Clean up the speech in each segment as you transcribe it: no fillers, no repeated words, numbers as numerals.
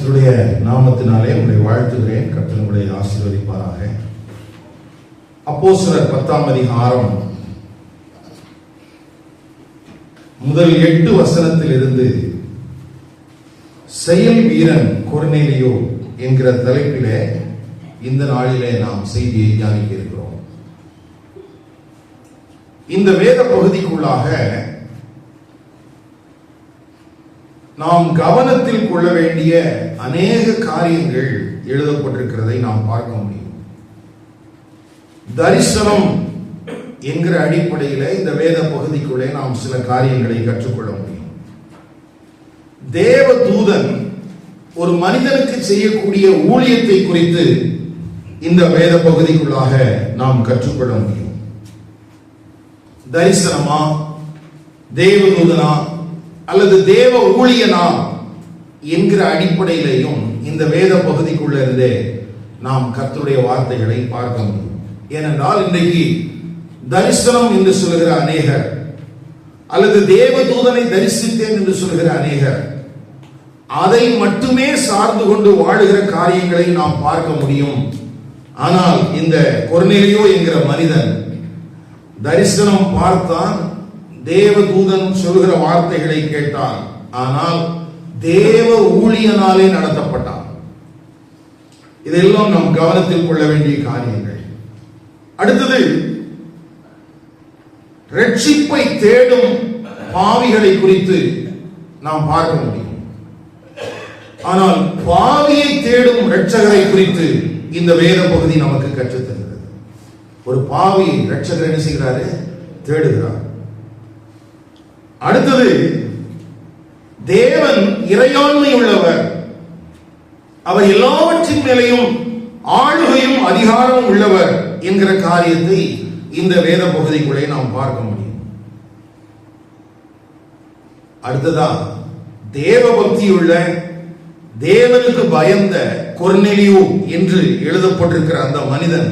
கர்த்தருடைய நாமத்தினாலே உங்களை வாழ்த்துகிறேன். கர்த்தர் உங்களை ஆசீர்வதிப்பாராக. அப்போஸ்தலர் 10ஆம் அதிகாரம் முதல் 8 வசனத்திலிருந்து செயல் வீரன் கொர்நேலியோ என்கிற தலைப்பிலே இந்த நாளிலே நாம் செய்தியை தியானிக்க இருக்கிறோம். இந்த வேத பகுதிக்குள்ளாக நாம் கவனத்தில் கொள்ள வேண்டிய அநேக காரியங்கள் எழுதப்பட்டிருக்கிறதை நாம் பார்க்க முடியும். தரிசனம் என்கிற அடிப்படையில் இந்த வேத பகுதிக்குள்ளே நாம் சில காரியங்களை கற்றுக்கொள்ள முடியும். தேவ தூதன் ஒரு மனிதனுக்கு செய்யக்கூடிய ஊழியத்தை குறித்து இந்த வேத பகுதிக்குள்ளாக நாம் கற்றுக்கொள்ள முடியும். தரிசனமா, தேவதூதனா அல்லது தேவ ஊழியனா என்கிற அடிப்படையிலையும் இந்த வேத பகுதிக்குள்ள இருந்தே நாம் கர்த்தருடைய வார்த்தைகளை பார்க்க முடியும். ஏனென்றால் இன்றைக்கு தரிசனம் என்று சொல்லுகிற அநேகர் அல்லது தேவ தூதனை தரிசித்தேன் என்று சொல்லுகிற அநேகர் அதை மட்டுமே சார்ந்து கொண்டு வாழுகிற காரியங்களை நாம் பார்க்க முடியும். ஆனால் இந்த கொர்நேலியோ என்கிற மனிதன் தரிசனம் பார்த்தான், தேவ தூதன் சொல்கிற வார்த்தைகளை கேட்டான், ஆனால் தேவ ஊழியனாலே நடத்தப்பட்டான். இதெல்லாம் நாம் கவனத்தில் கொள்ள வேண்டிய காரியங்கள். அடுத்தது, ரட்சிப்பை தேடும் பாவிகளை குறித்து நாம் பார்க்க முடியும். ஆனால் பாவியை தேடும் இரட்சகரை குறித்து இந்த வேத பகுதி நமக்கு கற்றுத்தருகிறது. ஒரு பாவி இரட்சகர் என்ன செய்கிறாரு? தேடுகிறார். அடுத்தது, தேவன் இறையாண்மை உள்ளவர், அவர் எல்லாவற்றின் மேலையும் ஆளுகையும் அதிகாரமும் உள்ளவர் என்கிற காரியத்தை இந்த வேத பகுதிக்குள்ளே நாம் பார்க்க முடியும். அடுத்ததா, தேவ பக்தியுள்ள தேவனுக்கு பயந்த கொர்நேலியோ என்று எழுதப்பட்டிருக்கிற அந்த மனிதன்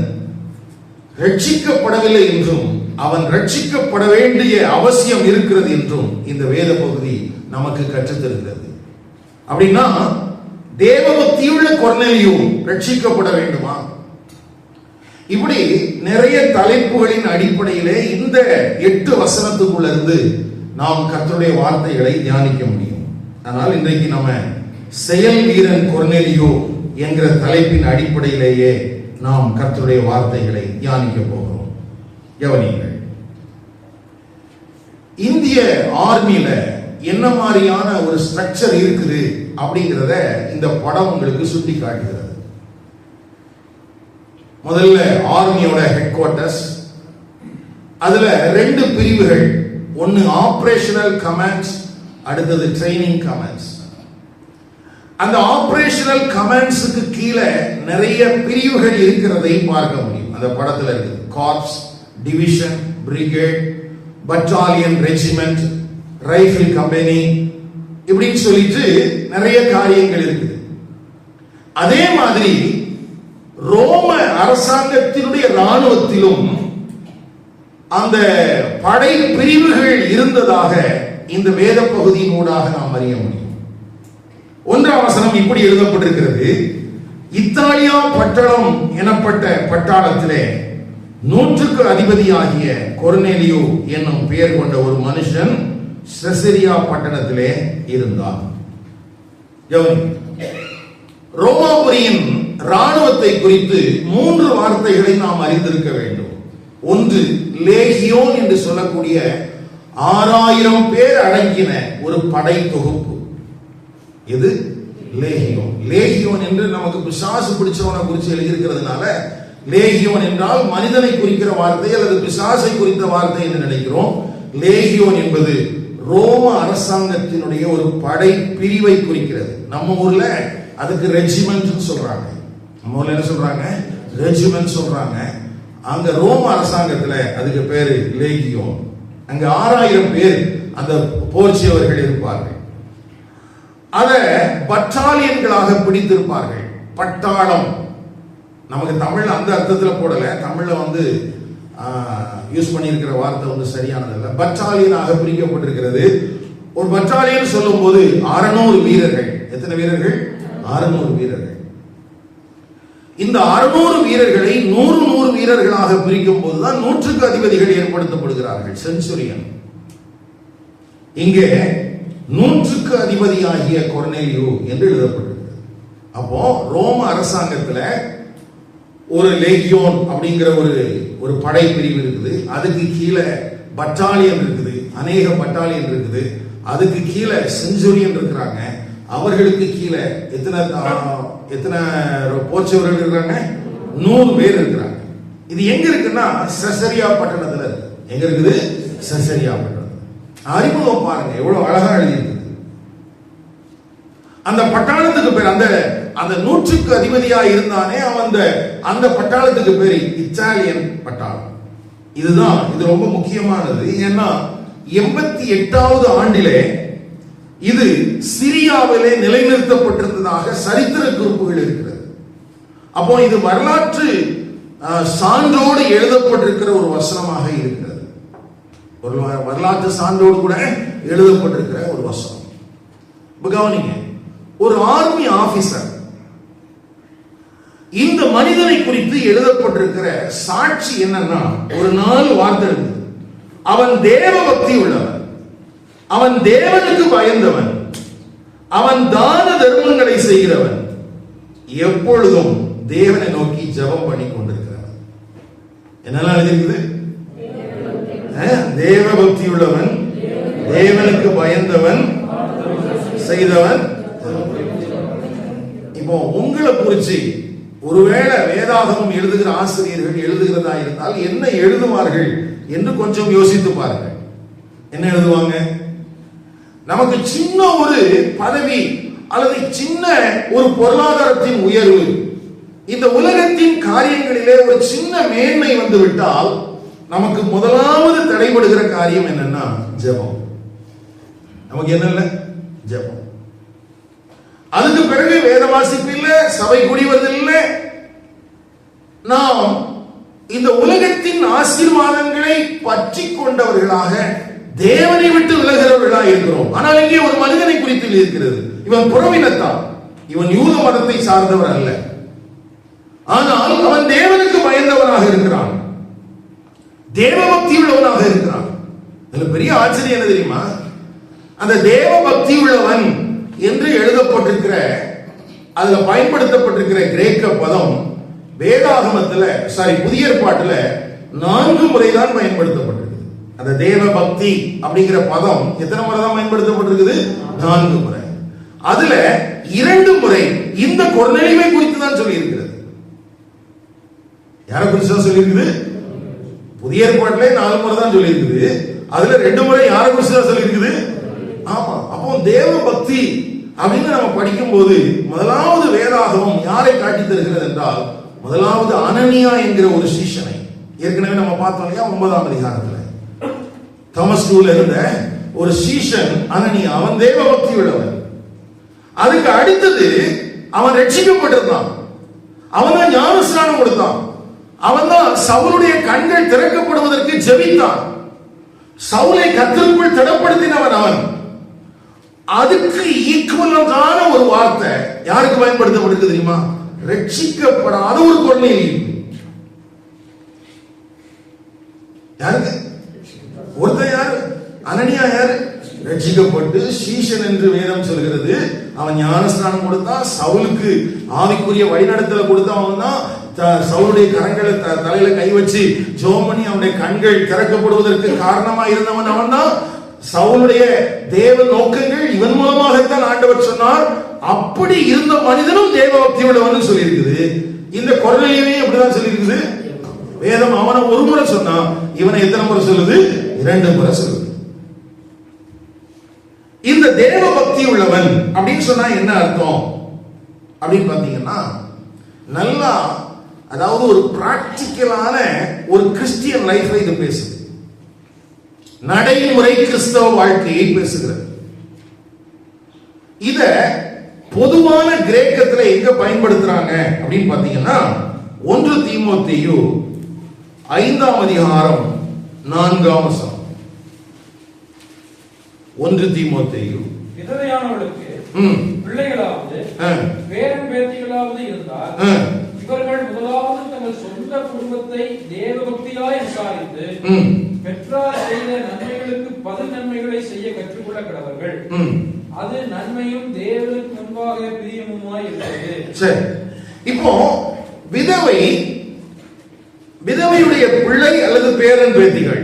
ரட்சிக்கப்படவில்லை என்றும் அவன் ரட்சிக்கப்பட வேண்டிய அவசியம் இருக்கிறது என்றும் இந்த வேத பகுதி நமக்கு கற்றுத்தருகிறது. அப்படின்னா தேவபக்தியுள்ள கொர்நேலியோ ரட்சிக்கப்பட வேண்டுமா? இப்படி நிறைய தலைப்புகளின் அடிப்படையிலே இந்த 8 வசனத்துக்குள்ள இருந்து நாம் கர்த்தருடைய வார்த்தைகளை தியானிக்க முடியும். ஆனால் இன்றைக்கு நம்ம செயல் வீரன் கொர்நேலியோ என்கிற தலைப்பின் அடிப்படையிலேயே நாம் கர்த்தருடைய வார்த்தைகளை தியானிக்க போகிறோம். கவனியுங்கள். இந்திய ஆர்மியில என்ன மாதிரியான ஒரு ஸ்ட்ரக்சர் இருக்குது அப்படிங்கிறத இந்த படம் உங்களுக்கு சுட்டி காட்டுகிறது. முதல்ல ஆர்மியோட ஹெட் குவார்டர்ஸ், அதுல 2 பிரிவுகள், ஒன்னு ஆபரேஷனல் கமாண்ட்ஸ், அடுத்தது ட்ரைனிங் கமாண்ட்ஸ். அந்த ஆபரேஷனல் கமாண்ட்ஸுக்கு கீழே நிறைய பிரிவுகள் இருக்கிறதை பார்க்க முடியும். அந்த படத்துல இருக்கு. Corps, division, brigade, battalion, regiment, rifle company, இப்படின்னு சொல்லிட்டு நிறைய காரியங்கள் இருக்குது. அதே மாதிரி ரோம அரசாங்கத்தினுடைய ராணுவத்திலும் அந்த படை பிரிவுகள் இருந்ததாக இந்த வேத பகுதியின் ஊடாக நாம் அறிய முடியும். 1ஆம் வசனம் இப்படி எழுதப்பட்டிருக்கிறது. இத்தாலியா பட்டணம் எனப்பட்ட பட்டாளத்திலே 100க்கு அதிபதியாகிய கொர்நேலியோ என்னும் பெயர் கொண்ட ஒரு மனுஷன் செசரியா பட்டணத்திலே இருந்தார். ரோமாபுரியின் ராணுவத்தை குறித்து 3 வார்த்தைகளை நாம் அறிந்திருக்க வேண்டும். ஒன்று, லேகியோன் என்று சொல்லக்கூடிய 6000 பேர் அடங்கின ஒரு படை தொகுப்பு. இது லேகியோன். லேகியோன் என்று நமக்கு பிசாசு பிடிச்சவனை குறித்து எழுதியிருக்கிறதுனால லேகியோன் என்றால் மனிதனை குறிக்கிற வார்த்தை அல்லது பிசாசை குறித்த வார்த்தை என்று நினைக்கிறோம். லேகியோன் என்பது ரோம அரசாங்கத்தினுடைய ஒரு படை பிரிவை குறிக்கிறது. நம்ம ஊர்ல அதுக்கு ரெஜிமெண்ட் சொல்றாங்க. நம்ம ஊர்ல என்ன சொல்றாங்க? ரெஜிமெண்ட் சொல்றாங்க. அங்க ரோம அரசாங்கத்துல அதுக்கு பேரு லேகியோன். அங்க 6000 பேர் அந்த போர்ச்சியவர்கள் இருப்பார்கள். அத பட்டாலியன்களாக பிடித்திருப்பார்கள். பட்டாளம் நமக்கு தமிழ்ல அந்த அர்த்தத்தில் போடல. தமிழ்ல யூஸ் பண்ணியிருக்கிற வார்த்தை சரியானதல்ல. பட்டாலியனாக பிரிக்கப்பட்டிருக்கிறது. ஒரு பட்டாலியன் சொல்லும் போது 600 வீரர்கள். எத்தனை வீரர்கள்? 600 வீரர்கள். இந்த 600 வீரர்களை 100 வீரர்களாக பிரிக்கும் போதுதான் 100க்கு அதிபதிகள் ஏற்படுத்தப்படுகிறார்கள், செஞ்சுரியன். இங்கே 100க்கு அதிபதியாகிய கொர்னேலியு என்று எழுதப்பட்டிருக்கிறது. அப்போ ரோம அரசாங்கத்தில் ஒரு லேகியோன் அப்படிங்கிற ஒரு படை பிரிவு இருக்குது. அதுக்கு கீழே பட்டாலியன் இருக்குது, அநேக பட்டாலியன் இருக்குது. அதுக்கு கீழே செஞ்சுரியன் இருக்கிறாங்க. அவர்களுக்கு கீழே எத்தனை போர்ச்சவர்கள் இருக்கிறாங்க? 100 பேர் இருக்கிறாங்க. இது எங்க இருக்குன்னா செசரியா பட்டணத்துல இருக்கு. எங்க இருக்குது? செசரியா பட்டணம். அறிமுகம் பாருங்க, எவ்வளவு அழகா எழுதியிருக்கு. அந்த பட்டாளத்துக்கு பேர், அந்த 100க்கு அதிபதியா இருந்தானே அவன், அந்த பட்டாளத்துக்கு பேர் இத்தாலியன் பட்டாளம். இது ரொம்ப முக்கியமானது. ஏன்னா 88வது ஆண்டிலே இது சிரியாவிலே நிலைநிறுத்தப்பட்டிருந்ததாக சரித்திர குறிப்புகள் இருக்கிறது. அப்போ இது வரலாற்று சான்றோடு எழுதப்பட்டிருக்கிற ஒரு வசனமாக இருக்கிறது. ஒரு வரலாற்று சான்றோடு கூட எழுதப்பட்டிருக்கிற ஒரு வசனம். கவனிங்க, ஒரு ஆர்மி ஆபீசர் இந்த மனிதனை குறித்து எழுதப்பட்டிருக்கிற சாட்சி என்னன்னா, ஒரு 4 வார்த்தை இருக்கு. அவன் தேவ பக்தி உள்ளவன், அவன் தேவனுக்கு பயந்தவன், அவன் தான தர்மங்களை செய்கிறவன், எப்பொழுதும் தேவனை நோக்கி ஜெபம் பண்ணி கொண்டிருக்கிறான். என்னெல்லாம் எழுதியிருக்குது? தேவ பக்தி உள்ளவன், தேவனுக்கு பயந்தவன், செய்தவன். இப்போ உங்களை குறிச்சு ஒருவேளை வேதாகமம் எழுதுகிற ஆசிரியர்கள் எழுதுகிறதா இருந்தால் என்ன எழுதுவார்கள் என்று கொஞ்சம் யோசித்து பாருங்கள். என்ன எழுதுவாங்க? நமக்கு சின்ன ஒரு பதவி அல்லது சின்ன ஒரு பொருளாதாரத்தின் உயர்வு, இந்த உலகத்தின் காரியங்களிலே ஒரு சின்ன மேன்மை வந்து விட்டால் நமக்கு முதலாவது தடைபடுகிற காரியம் என்னன்னா ஜெபம். நமக்கு என்ன இல்லை? ஜெபம். அதுக்கு பிறகு வேத வாசிப்பு இல்லை, சபை கூடி வருதல் இல்லை. நாம் இந்த உலகத்தின் ஆசீர்வாதங்களை பற்றி கொண்டவர்களாக தேவனை விட்டு விலகிறவர்களாக இருக்கிறோம். ஆனால் இங்கே ஒரு மனிதனை குறித்து இருக்கிறது. இவன் புறவினத்தான், இவன் யூத மதத்தை சார்ந்தவர் அல்ல. ஆனால் அவன் தேவனுக்கு பயந்தவனாக இருக்கிறான், தேவ பக்தி உள்ளவனாக இருக்கிறான். இதுல பெரிய ஆச்சரியம் என்ன தெரியுமா? அந்த தேவ பக்தி உள்ளவன் என்று எழுதப்பட்டிருக்கிற, அதுல பயன்படுத்தப்பட்டிருக்கிற கிரேக்க பதம் வேதாகமத்தில் புதிய ஏற்பாட்டில் 4 முறைதான் பயன்படுத்தப்பட்டிருக்கு. அந்த தேவ பக்தி அப்படிங்கிற பதம் எத்தனை முறை தான் பயன்படுத்தப்பட்டிருக்குது? 4 முறை. அதுல 2 முறை இந்த கொர்நேலியுவை குறித்து தான் சொல்லி இருக்கிறது. யாரை குறித்து தான் சொல்லி இருக்குது? புதிய ஏற்பாட்டிலே 4 முறை தான் சொல்லி இருக்குது. அதுல 2 முறை யாரை குறித்து தான் சொல்லி இருக்குது? ஆமா. அப்போ தேவ பக்தி அப்படின்னு நம்ம படிக்கும் போது முதலாவது வேதாகமம் யாரை காட்டி தருகிறது என்றால், முதலாவது அனனியா என்கிற ஒரு சீஷனை. ஏற்கனவே நம்ம பார்த்தோம் இல்லையா, 9ஆம் அதிகாரத்தில் தமஸ்குல இருந்த ஒரு சீஷன் அனனியா. அவன் தேவ பக்தி உள்ளவன். அதுக்கு அடுத்தது அவன் ரட்சிக்கப்பட்டிருந்தான். அவன் தான் ஞானஸ்நானம் கொடுத்தான். அவன் தான் சவுலுடைய கண்கள் திறக்கப்படுவதற்கு ஜெபித்தான். சவுலை கர்த்தருக்குள் திடப்படுத்தினவன் அவன். அதுக்கு ஈக்குவலான ஒரு வார்த்தை யாருக்கு பயன்படுத்தப்பட்டிருக்கு தெரியுமா? ரட்சிக்கப்படாத ஒரு கொர்நேலியு. யாருக்கு? ஒருத்தன் யாரு? அனனியா. யாரு? ரட்சிக்கப்பட்டு சீஷன் என்று வேதம் சொல்கிறது. அவன் ஞானஸ்நானம் கொடுத்தான், சவுலுக்கு ஆவிக்குரிய வழிநடத்தல கொடுத்தவன் தான். சவுலுடைய கரங்களை தலையில கை வச்சு ஜெபம் பண்ணி அவனுடைய கண்கள் திறக்கப்படுவதற்கு காரணமா இருந்தவன் அவன் தான். சவுலுடைய தேவ நோக்கங்கள் இவன் மூலமாகத்தான் ஆண்டவர் சொன்னார். அப்படி இருந்த மனிதனும் தேவ பக்தி உள்ளவன் சொல்லி இருக்குது. இந்த கொர்நேலியுவை அப்படிதான் சொல்லி இருக்குது வேதம். அவனை ஒரு முறை சொன்னா, இவனை எத்தனை முறை சொல்லுது? 2 முறை சொல்லுது. இந்த தேவ பக்தி உள்ளவன் அப்படின்னு சொன்னா என்ன அர்த்தம் அப்படின்னு பாத்தீங்கன்னா, நல்லா, அதாவது ஒரு பிராக்டிக்கலான ஒரு கிறிஸ்டியன் லைஃபை இது பேசுது. நடைமுறை கிறிஸ்தவ வாழ்க்கையை பேசுகிறது. இத பொதுவான கிரேக்கத்துல எங்க பயன்படுத்துறாங்க அப்படின்னு பாத்தீங்கன்னா, 1 தீமோத்தேயு 5ஆம் அதிகாரம் 4ஆம் வசனம். 1 தீமோத்தேயு விதவையானவளுக்கு பிள்ளைகளாவது பேரன் பேத்திகளாவது இருந்தால் இவர்கள் முதலாவது தங்கள் சொந்த குடும்பத்தை தேவ பக்தியாய் விசாரித்து பெற்றார் செய்த நன்மைகளுக்கு பதில் நன்மைகளை செய்ய கற்றுக்கொள்ள கடவர்கள். அது நன்மையும் தேவனுக்கு முன்பாக பிரியமுமாய் இருக்கிறது. சரி, இப்போ விதவையுடைய பிள்ளை அல்லது பேரன் பேத்திகள்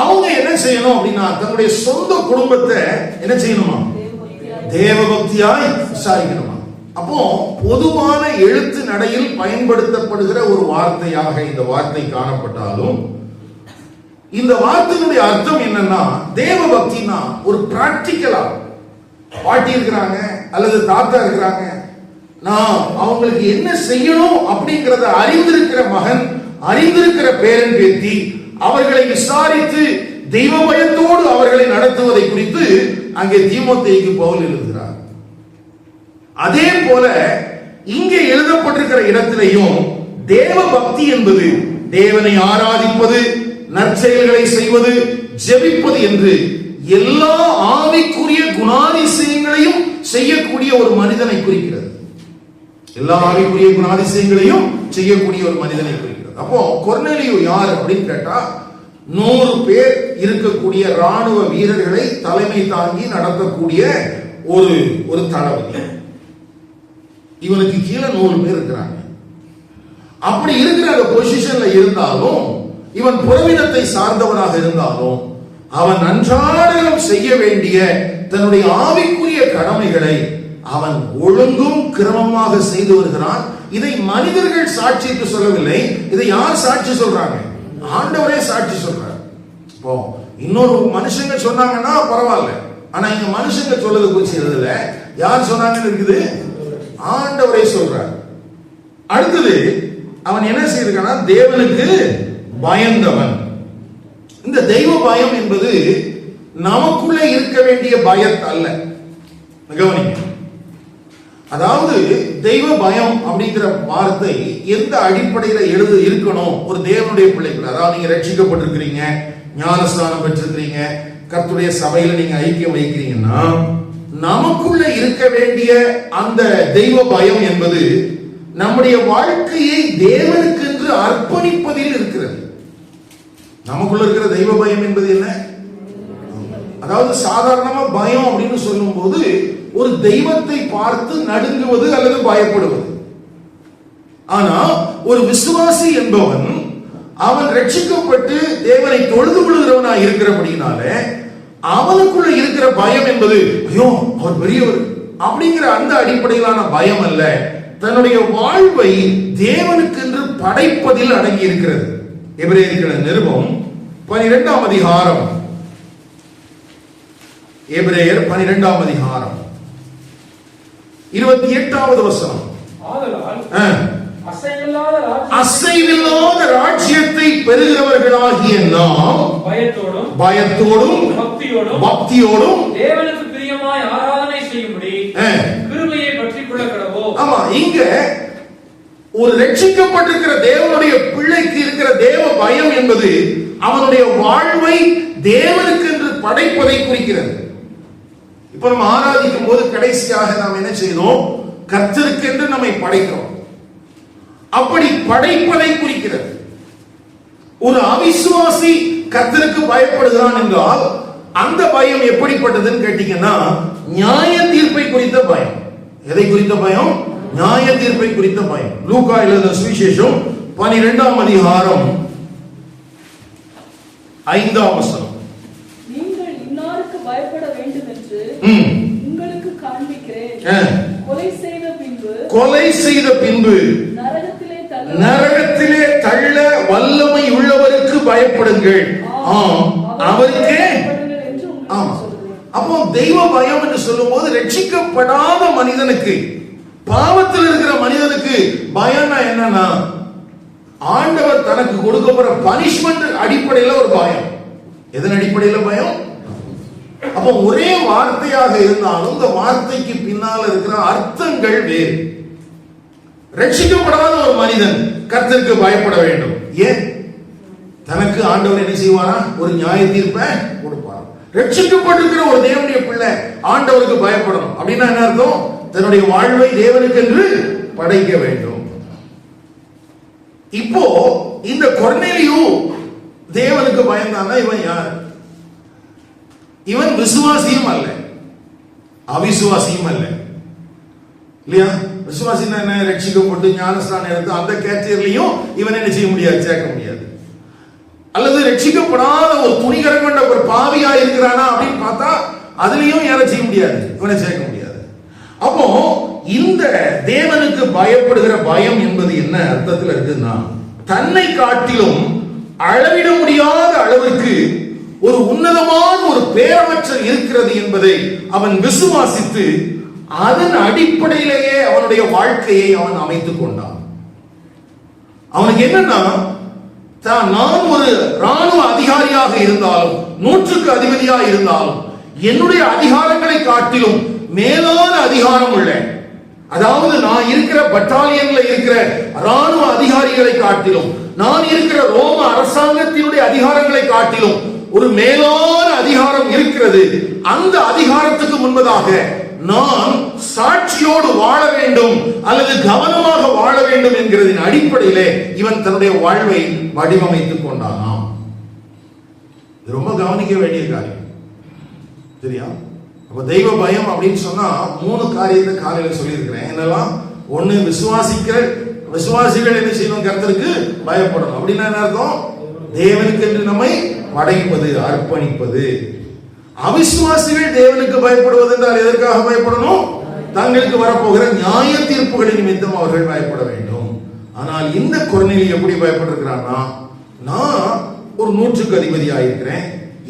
அவங்க என்ன செய்யணும் அப்படின்னா தன்னுடைய சொந்த குடும்பத்தை என்ன செய்யணுமா? தேவ பக்தியாய் விசாரிக்கணுமா? அப்போ பொதுவான எழுத்து நடையில் பயன்படுத்தப்படுகிற ஒரு வார்த்தையாக இந்த வார்த்தை காணப்பட்டாலும் இந்த வார்த்தையினுடைய அர்த்தம் என்னன்னா, தேவ பக்தினா ஒரு பிராக்டிக்கலா பாட்டி இருக்கிறாங்க அல்லது தாத்தா இருக்கிறாங்க, நான் அவங்களுக்கு என்ன செய்யணும் அப்படிங்கறத அறிந்திருக்கிற மகன், அறிந்திருக்கிற பேரன் பேத்தி அவர்களை விசாரித்து தெய்வ பயத்தோடு அவர்களை நடத்துவதை குறித்து அங்கே தீமோத்தேயுக்கு பவுல் எழுதுகிறார். அதே போல இங்கே எழுதப்பட்டிருக்கிற இடத்திலேயும் தேவ பக்தி என்பது தேவனை ஆராதிப்பது, நற்செயல்களை செய்வது, ஜெபிப்பது என்று எல்லா ஆவிக்குரிய குணாதிசயங்களையும் செய்யக்கூடிய ஒரு மனிதனை குறிக்கிறது. எல்லா ஆவிக்குரிய குணாதிசயங்களையும் செய்யக்கூடிய ஒரு மனிதனை குறிக்கிறது. அப்போ கொர்நேலியு யார் அப்படின்னு கேட்டா 100 பேர் இருக்கக்கூடிய ராணுவ வீரர்களை தலைமை தாங்கி நடத்தக்கூடிய ஒரு தளபதி. இவனுக்கு கீழே 100 பேர் இருக்கிறாங்க. அப்படி இருக்கிற அந்த பொசிஷன்ல இருந்தாலும், இவன் புறவினத்தை சார்ந்தவனாக இருந்தாலும், அவன் அன்றாடம் செய்ய வேண்டிய தன்னுடைய ஆவிக்குரிய கடமைகளை அவன் ஒழுங்கும் கிரமமாக செய்து வருகிறான். இதை மனிதர்கள் சாட்சிக்கு சொல்லவில்லை. இதை யார் சாட்சி சொல்றாங்க? ஆண்டவரே சாட்சி சொல்றார். இப்போ இன்னொரு மனுஷங்க சொன்னாங்கன்னா பரவாயில்ல, ஆனா இங்க மனுஷங்க சொல்லது குறிச்சு எழுதல, யார் சொன்னாங்கன்னு இருக்குது? ஆண்டவரே சொல்றார். அடுத்தது அவன் என்ன செய்திருக்கானா, தேவனுக்கு பயந்தவன். இந்த தெய்வ பயம் என்பது நமக்குள்ளே இருக்க வேண்டிய பயத் அல்ல. கவனிங்க, அதாவது தெய்வ பயம் அப்படிங்கிற வார்த்தை எந்த அடிப்படையில இருக்கணும் ஒரு தேவனுடைய பிள்ளைகள்? அதாவது நீங்க ரட்சிக்கப்பட்டிருக்கிறீங்க, ஞானஸ்நானம் பெற்றிருக்கிறீங்க, கர்த்தருடைய சபையில நீங்க ஐக்கியம் வைக்கிறீங்கன்னா நமக்குள்ள இருக்க வேண்டிய அந்த தெய்வ பயம் என்பது நம்முடைய வாழ்க்கையை தேவனுக்கு என்று அர்ப்பணிப்பதில் இருக்கிறது. நமக்குள்ள இருக்கிற தெய்வ பயம் என்பது என்ன? அதாவது சாதாரணமா பயம் அப்படின்னு சொல்லும் போது ஒரு தெய்வத்தை பார்த்து நடுங்குவது அல்லது பயப்படுவது. ஆனா ஒரு விசுவாசி என்பவன் அவன் ரட்சிக்கப்பட்டு தேவனை தொழுது கொள்கிறவனாய் இருக்கிறபடினால அவனுக்குள்ள இருக்கிற பயம் என்பது ஐயோ அவர் பெரியவர் அப்படிங்கிற அந்த அடிப்படையிலான பயம் அல்ல, தன்னுடைய வாழ்வை தேவனுக்கு என்று படைப்பதில் அடங்கி இருக்கிறது. எபிரேயர் நிருபம் 12ஆம் அதிகாரம், எபிரேயர் 12ஆம் அதிகாரம் 28வது வசனம். அசைவில்லாத ராஜ்யத்தை பெறுகிறவர்களாகிய நாம் பயத்தோடும் பக்தியோடும் தேவனுக்கு பிரியமாய் ஆராதனை செய்யும்படி கிருபையை பற்றிக் கொள்ள கடவோம். ஆமா, இங்க ஒரு ரட்சிக்கப்பட்டிருக்கிற தேவனுடைய பிள்ளைக்கு இருக்கிற தேவ பயம் என்பது அவனுடைய வாழ்வை தேவனுக்கு என்று படைப்பதை குறிக்கிறது. இப்ப நம்ம ஆராதிக்கும் போது கடைசியாக நாம் என்ன செய்தோம்? கர்த்தருக்கு என்று நம்மை படைக்கிறோம். அப்படி படைப்பதை குறிக்கிறது. ஒரு அவிசுவாசி கர்த்தருக்கு பயப்படுகிறான் என்றால் அந்த பயம் எப்படிப்பட்டதுன்னு கேட்டீங்கன்னா நியாய தீர்ப்பை குறித்த பயம். எதை குறித்த பயம்? நியாய தீர்ப்பை குறித்த பயம். லூக்கா எழுதின சுவிசேஷம் 12ஆம் அதிகாரம் 5ஆம் வசனம். நீங்கள் இன்னாருக்கு பயப்பட வேண்டும் என்று உங்களுக்கு காண்பிக்கிறேன். கொலை செய்த பின்பு நரகத்திலே தள்ள வல்லமை உள்ளவருக்கு பயப்படுங்கள். அவருக்கே. அப்போ தெய்வ பயம் என்று சொல்லும் போது ரட்சிக்கப்படாத மனிதனுக்கு, பாவத்தில் இருக்கிற மனிதனுக்கு பயம்னா என்னன்னா ஆண்டவர் தனக்கு கொடுக்க போற பனிஷ்மெண்ட் அடிப்படையில் ஒரு பயம். எதன் அடிப்படையில் பயம்? அப்போ ஒரே வார்த்தையாக இருந்தாலும் இந்த வார்த்தைக்கு பின்னால் இருக்கிற அர்த்தங்கள் வேறு. ரட்சிக்கப்படாத ஒரு மனிதன் கர்த்தருக்கு பயப்பட வேண்டும். ஏன்? தனக்கு ஆண்டவர் என்ன செய்வாரா? ஒரு நியாய தீர்ப்பை கொடுப்பார். ரட்சிக்கப்பட்டிருக்கிற ஒரு தேவனுடைய பிள்ளை ஆண்டவருக்கு பயப்படணும் அப்படின்னா என்ன அர்த்தம்? தன்னுடைய வாழ்வை தேவனுக்கு என்று படைக்க வேண்டும். இப்போ இந்த கொர்நேலியு தேவனுக்கு பயந்தானா இவன் யார்? இவன் விசுவாசியும் அல்ல, அவிசுவாசியும் அல்ல. இல்லையா? விசுவாசினா என்ன? ரட்சிக்கப்பட்டு ஞானஸ்தானம் எடுத்து அந்த கேட்டகரியிலையும் இவன் என்ன செய்ய முடியாது, சேர்க்க முடியாது. அல்லது ரட்சிக்கப்படாத ஒரு துணிகரம் கொண்ட ஒரு பாவியா இருக்கிறானா அப்படின்னு பார்த்தா அதுலயும் யாரை செய்ய முடியாது, இவனை சேர்க்க முடியாது. அப்போ இந்த தேவனுக்கு பயப்படுகிற பயம் என்பது என்ன அர்த்தத்தில் இருக்குன்னா, தன்னை காட்டிலும் அளவிட முடியாத அளவிற்கு ஒரு உன்னதமான ஒரு பேரமற்றல் இருக்கிறது என்பதை அவன் விசுவாசித்து அதன் அடிப்படையிலேயே அவனுடைய வாழ்க்கையை அவன் அமைத்துக் கொண்டான். அவனுக்கு என்னன்னா, நான் ஒரு ராணுவ அதிகாரியாக இருந்தாலும் 100க்கு அதிபதியாக இருந்தாலும் என்னுடைய அதிகாரங்களை காட்டிலும் மேலான அதிகாரம் உள்ள, அதாவது நான் இருக்கிற பட்டாலியன்ல இருக்கிற ராணுவ அதிகாரிகளை காட்டிலும், நான் இருக்கிற ரோம அரசாங்கத்தினுடைய அதிகாரங்களை காட்டிலும் ஒரு மேலான அதிகாரம் இருக்கிறது. அந்த அதிகாரத்துக்கு முன்பதாக நான் சாட்சியோடு வாழ வேண்டும் அல்லது கவனமாக வாழ வேண்டும் என்கிறதின் அடிப்படையிலே இவன் தன்னுடைய வாழ்வை வடிவமைத்துக் கொண்டானாம். இது ரொம்ப கவனிக்க வேண்டிய காரியம். சரியா? அப்ப தெய்வ பயம் அப்படின்னு சொன்னா 3 காரியத்தை காலையில சொல்லியிருக்கிறேன். என்னெல்லாம்? ஒண்ணு, விசுவாசிகள் என்ன செய்யணும்? கர்த்தருக்கு பயப்படணும். அப்படின்னா என்ன அர்த்தம்? தேவனுக்கு என்று நம்மை படைப்பது, அர்ப்பணிப்பது. அவிசுவாசிகள் தேவனுக்கு பயப்படுவது என்றால் எதற்காக பயப்படணும்? தங்களுக்கு வரப்போகிற நியாய தீர்ப்புகளின் நிமித்தம் அவர்கள் பயப்பட வேண்டும். ஆனால் இந்த கொர்நேலியு எப்படி பயப்பட்டிருக்கிறான்னா, நான் ஒரு 100க்கு அதிபதியா இருக்கிறேன்,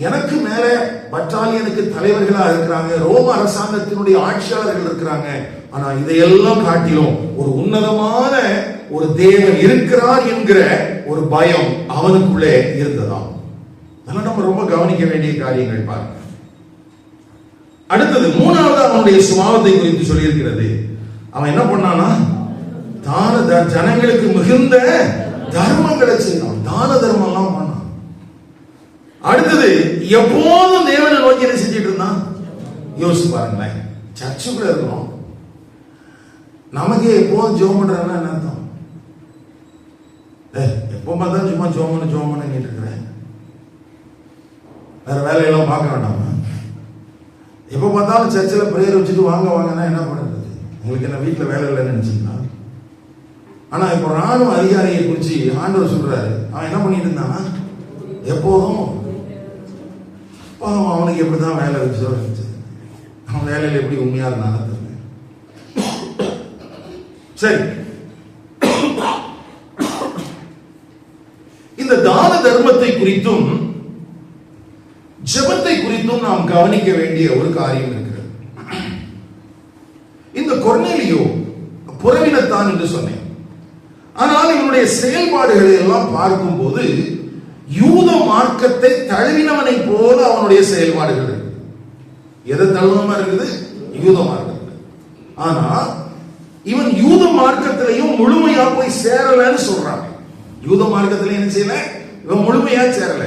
எனக்கு மேல பட்டாலியனுக்கு தலைவர்களா இருக்கிறாங்க, ரோம அரசாங்கத்தினுடைய ஆட்சியாளர்கள் இருக்கிறாங்க, ஆனா இதையெல்லாம் காட்டிலும் ஒரு உன்னதமான ஒரு தேவன் இருக்கிறார் என்கிற ஒரு பயம் அவனுக்குள்ளே இருந்ததாம். அதெல்லாம் நம்ம ரொம்ப கவனிக்க வேண்டிய காரியங்கள் பாருங்க. அடுத்தது 3வது அவனுடைய சுபாவத்தை குறித்து சொல்லி இருக்கிறது. அவன் என்ன பண்ணானா, ஜனங்களுக்கு மிகுந்த தர்மங்களை செய்யணும், தான தர்மம் எல்லாம் பண்ணான். அடுத்தது எப்போதும் தேவனை நோக்கி என்ன செஞ்சிட்டு இருந்தான்? யோசிச்சு பாருங்களேன். சர்ச்சுக்குள்ள இருக்கிறோம், நமக்கே எப்போதும் ஜெபம் பண்றாங்கன்னா என்ன அர்த்தம்? எப்போ பார்த்தா சும்மா ஜெபம் பண்ண இருக்கிறேன், வேற வேலையெல்லாம் பார்க்க வேண்டாமா? எப்போ பார்த்தாலும் சர்ச்சில் பிரேயர் வச்சுட்டு வாங்கன்னா என்ன பண்ணுறது? உங்களுக்கு என்ன வீட்டில் வேலை இல்லைன்னு நினைச்சீங்களா? ஆனா இப்போ ராணுவ அதிகாரியை குறிச்சு ஆண்டவர் சொல்றாரு, அவன் என்ன பண்ணிட்டு இருந்தானா? எப்போதும் அவனுக்கு எப்படிதான் வேலை வச்சோ இருந்துச்சு, அவன் வேலையில் எப்படி உண்மையா இருந்தாலும் தெரியல. சரி, இந்த தான தர்மத்தை குறித்தும் ஜெபத்தை குறித்தும் நாம் கவனிக்க வேண்டிய ஒரு காரியம் இருக்கிறது. இந்த கொர்நேலியு புறவினத்தான் என்று சொன்னேன், ஆனால் இவனுடைய செயல்பாடுகளை எல்லாம் பார்க்கும் போது யூத மார்க்கத்தை தழுவினவனை போல அவனுடைய செயல்பாடுகள் இருக்கு. எதை தழுவமா இருக்குது? யூத மார்க்கத்தில். ஆனா இவன் யூத மார்க்கத்திலையும் முழுமையா போய் சேரலன்னு சொல்றான். யூத மார்க்கத்திலையும் என்ன செய்யல? இவன் முழுமையா சேரல.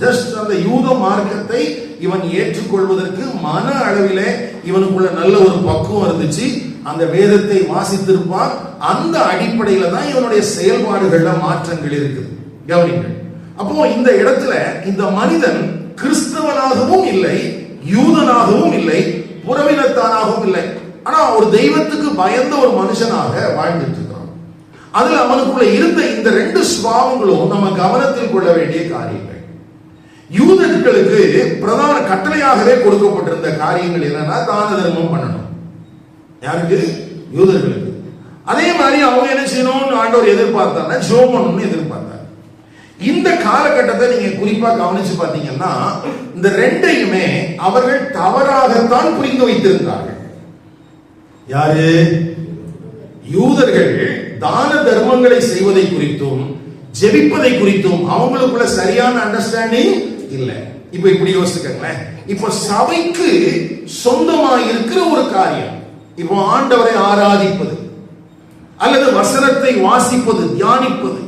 ஜஸ்ட் அந்த யூத மார்க்கத்தை இவன் ஏற்றுக்கொள்வதற்கு மன அளவிலே இவனுக்குள்ள நல்ல ஒரு பக்குவம் இருந்துச்சு. அந்த வேதத்தை வாசித்திருப்பான். அந்த அடிப்படையில தான் இவனுடைய செயல்பாடுகள்ல மாற்றங்கள் இருக்குது. கவனிங்கள். அப்போ இந்த இடத்துல இந்த மனிதன் கிறிஸ்தவனாகவும் இல்லை, யூதனாகவும் இல்லை, புறவினத்தானாகவும் இல்லை. ஆனா ஒரு தெய்வத்துக்கு பயந்த ஒரு மனுஷனாக வாழ்ந்துட்டு இருக்கிறான். அதுல அவனுக்குள்ள இருந்த இந்த 2 சுபாவங்களும் நம்ம கவனத்தில் கொள்ள வேண்டிய காரியங்கள். யூதர்களுக்கு பிரதான கட்டளையாகவே கொடுக்கப்பட்டிருந்த காரியங்கள் என்னன்னா, தான தர்மம் பண்ணணும். யாருக்கு? யூதர்களுக்கு. அதே மாதிரி அவங்க என்ன செய்யணும்னு ஆண்டவர் எதிர்பார்த்தாங்க, ஜெபம் பண்ணணும்னு எதிர்பார்த்தாங்க. இந்த காலகட்டத்தை நீங்க குறிப்பா கவனிச்சு பார்த்தீங்கன்னா, இந்த 2யுமே அவர்கள் தவறாகத்தான் புரிந்து வைத்திருந்தார்கள். யாரு? யூதர்கள் தான தர்மங்களை செய்வதை குறித்தும் ஜெபிப்பதை குறித்தும் அவங்களுக்குள்ள சரியான அண்டர்ஸ்டாண்டிங் இல்ல. இப்ப இப்படி யோசிச்சுக்கங்களேன். இப்ப சபைக்கு சொந்தமாக இருக்கிற ஒரு காரியம், இப்போ ஆண்டவரை ஆராதிப்பது அல்லது வசனத்தை வாசிப்பது, தியானிப்பது,